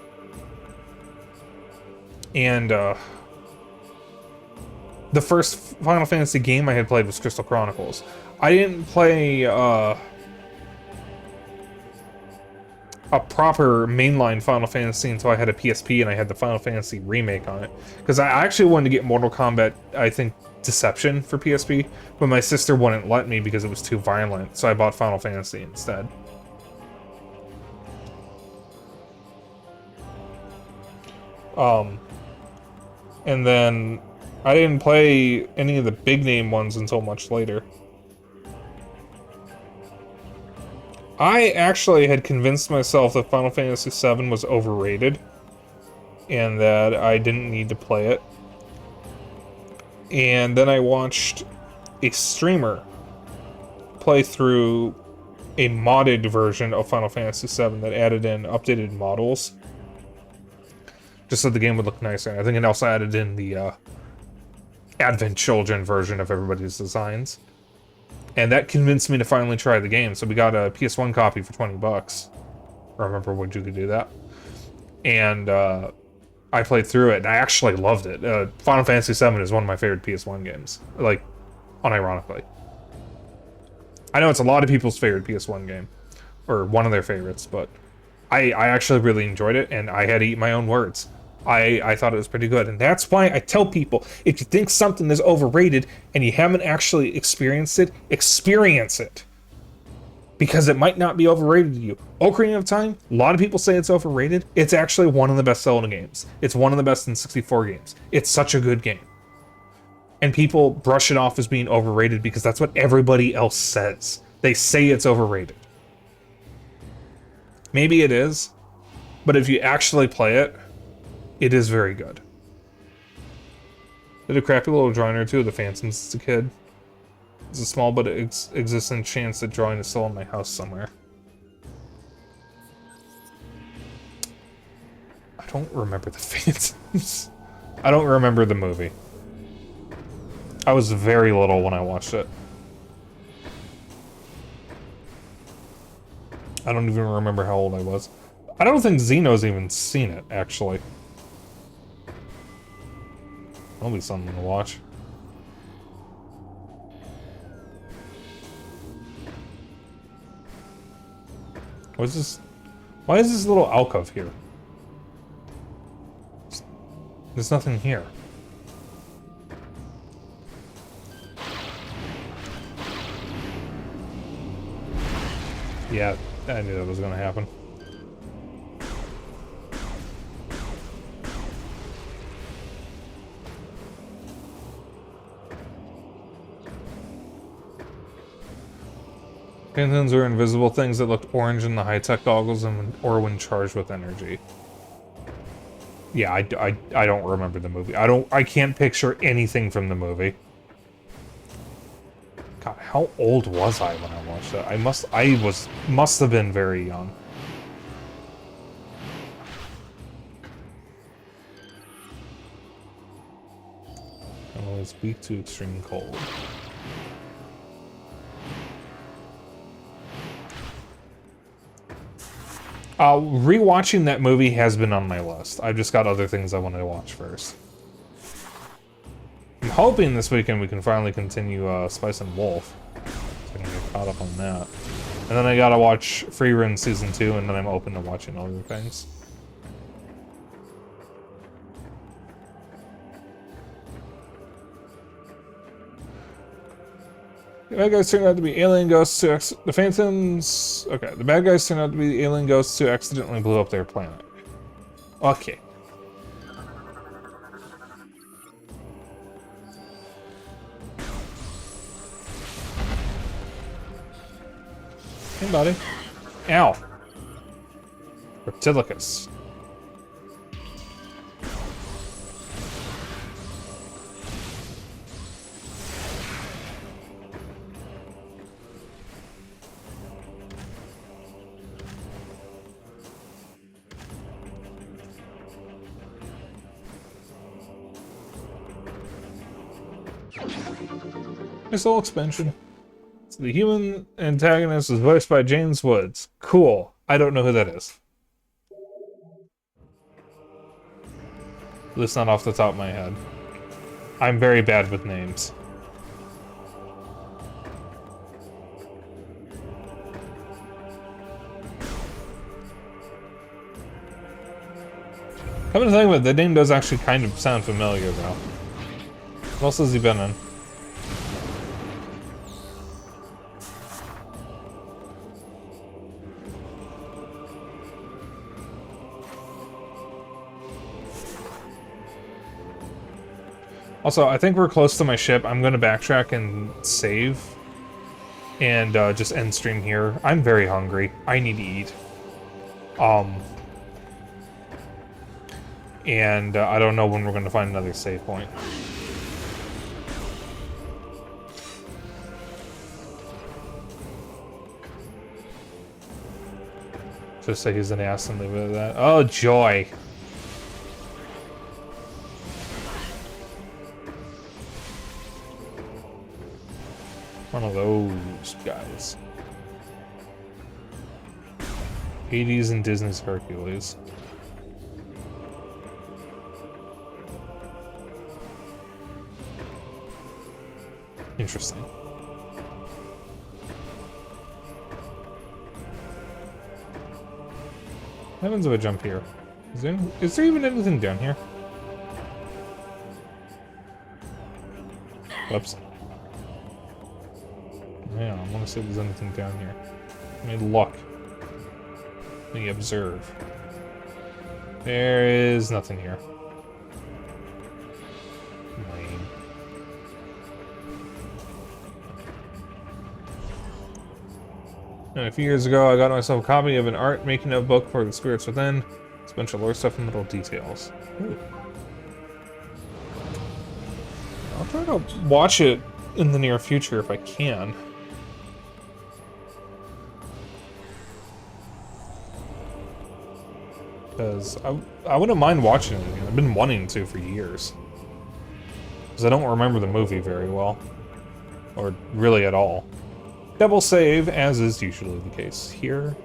And the first Final Fantasy game I had played was Crystal Chronicles. I didn't play a proper mainline Final Fantasy until I had a PSP and I had the Final Fantasy remake on it. Because I actually wanted to get Mortal Kombat, I think, Deception for PSP, but my sister wouldn't let me because it was too violent, so I bought Final Fantasy instead. And then I didn't play any of the big name ones until much later. I actually had convinced myself that Final Fantasy VII was overrated and that I didn't need to play it. And then I watched a streamer play through a modded version of Final Fantasy VII that added in updated models, just so the game would look nicer. I think it also added in the Advent Children version of everybody's designs. And that convinced me to finally try the game, so we got a PS1 copy for 20 bucks. I remember when you could do that. And I played through it, and I actually loved it. Final Fantasy VII is one of my favorite PS1 games. Like, unironically. I know it's a lot of people's favorite PS1 game. Or one of their favorites, but I actually really enjoyed it, and I had to eat my own words. I thought it was pretty good, and that's why I tell people, if you think something is overrated and you haven't actually experienced it, experience it. Because it might not be overrated to you. Ocarina of Time, a lot of people say it's overrated. It's actually one of the best Zelda games. It's one of the best N64 games. It's such a good game. And people brush it off as being overrated because that's what everybody else says. They say it's overrated. Maybe it is, but if you actually play it, it is very good. Did a crappy little drawing or two of the Phantoms as a kid. There's a small but existent chance that drawing is still in my house somewhere. I don't remember the Phantoms. I don't remember the movie. I was very little when I watched it. I don't even remember how old I was. I don't think Xeno's even seen it, actually. That'll be something to watch. What's this? Why is this little alcove here? There's nothing here. Yeah, I knew that was gonna happen. Phantoms are invisible things that looked orange in the high-tech goggles or when charged with energy. Yeah, I don't remember the movie. I can't picture anything from the movie. God, how old was I when I watched that? I must have been very young. Oh, it's weak to extreme cold. Rewatching that movie has been on my list. I've just got other things I want to watch first. I'm hoping this weekend we can finally continue Spice and Wolf, so I can get caught up on that. And then I gotta watch Free Run Season 2, and then I'm open to watching other things. The bad guys turned out to be alien ghosts who the Phantoms... Okay, the bad guys turned out to be the alien ghosts who accidentally blew up their planet. Okay. Hey, buddy. Ow. Reptilicus. Nice little expansion. So the human antagonist is voiced by James Woods. Cool. I don't know who that is. At least not off the top of my head. I'm very bad with names. Come to think of it, the name does actually kind of sound familiar, though. What else has he been in? Also, I think we're close to my ship. I'm going to backtrack and save. And just end stream here. I'm very hungry. I need to eat. And I don't know when we're going to find another save point. Just say he's an ass and leave it at that. Oh, joy. One of those guys. Hades and Disney's Hercules. Interesting. What happens if I jump here? Is there even anything down here? Whoops. Yeah, I want to see if there's anything down here. Let me look. Let me observe. There is nothing here. Lame. And a few years ago, I got myself a copy of an art making of book for the Spirits Within. It's a bunch of lore stuff and little details. Ooh. I'll try to watch it in the near future if I can. Because I wouldn't mind watching it again. I've been wanting to for years. Because I don't remember the movie very well. Or really at all. Double save, as is usually the case here.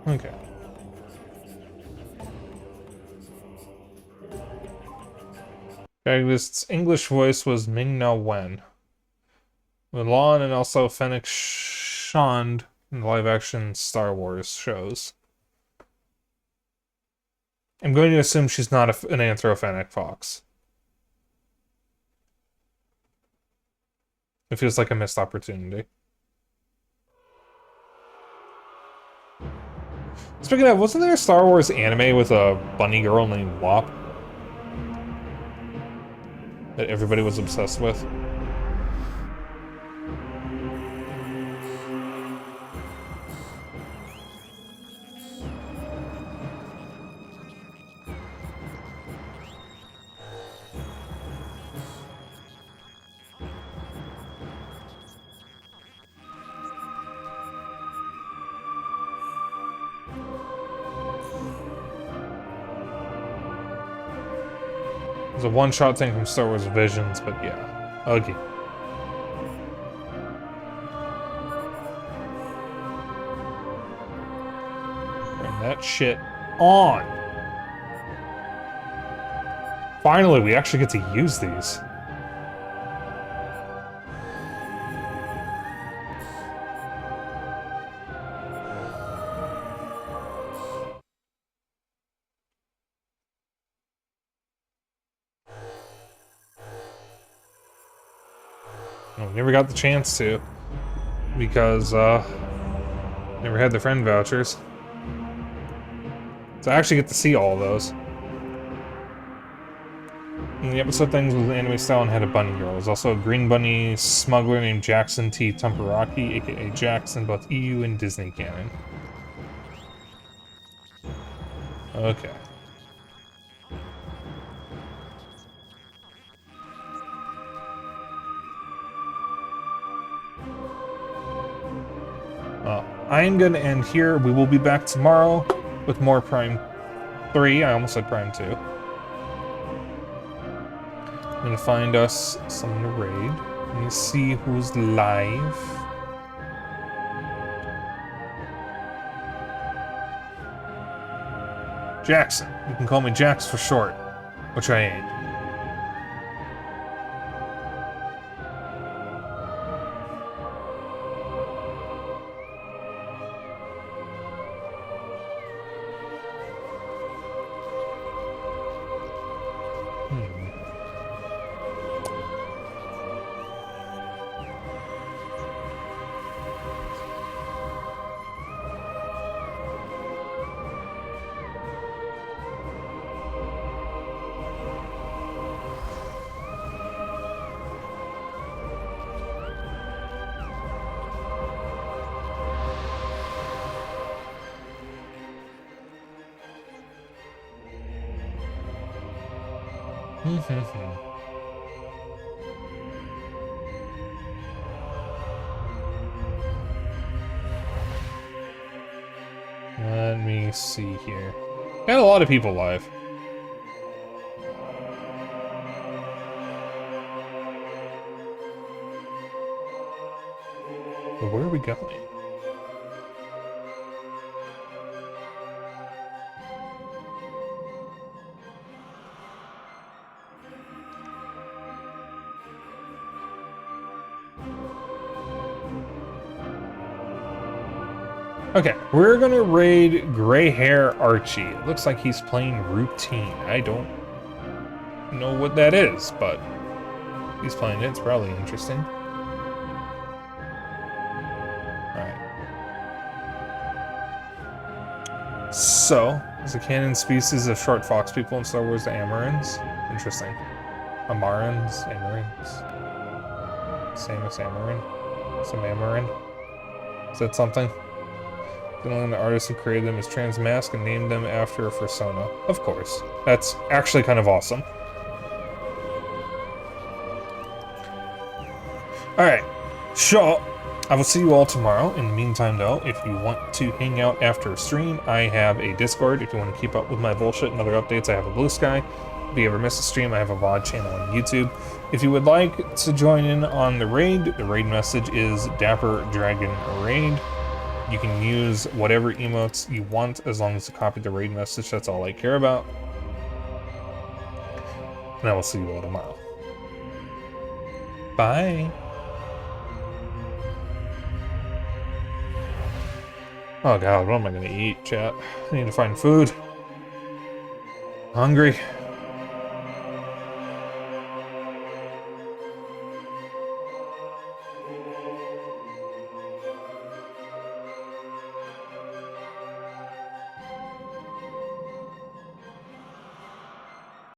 Okay. This English voice was Ming-Na Wen. Mulan and also Fennec Shand in the live-action Star Wars shows. I'm going to assume she's not an anthropomorphic fox. It feels like a missed opportunity. Speaking of, wasn't there a Star Wars anime with a bunny girl named Wop? That everybody was obsessed with? It's a one-shot thing from Star Wars Visions, but yeah. Okay. Turn that shit on! Finally, we actually get to use these. We never got the chance to, because never had the friend vouchers. So I actually get to see all of those. And the episode things was anime style and had a bunny girl. There's also a green bunny smuggler named Jackson T. Tumperaki, aka Jackson, both EU and Disney canon. Okay. I'm gonna end here. We will be back tomorrow with more Prime 3. I almost said Prime 2. I'm gonna find us someone to raid. Let me see who's live. Jackson. You can call me Jax for short, which I ain't. Let me see here. Got a lot of people live. But where are we going? Okay, we're gonna raid Gray Hair Archie. It looks like he's playing Routine. I don't know what that is, but he's playing it. It's probably interesting. Alright. So, there's a canon species of short fox people in Star Wars, the Amarins. Interesting. Amarins? Amarins? Samus Amarin? Some Amarin? Is that something? The artist who created them is Transmask and named them after a persona. Of course. That's actually kind of awesome. Alright. So, I will see you all tomorrow. In the meantime, though, if you want to hang out after a stream, I have a Discord. If you want to keep up with my bullshit and other updates, I have a Blue Sky. If you ever miss a stream, I have a VOD channel on YouTube. If you would like to join in on the raid message is Dapper Dragon Raid. You can use whatever emotes you want as long as you copy the raid message. That's all I care about. And I will see you all tomorrow. Bye. Oh god, what am I gonna eat, chat? I need to find food. Hungry.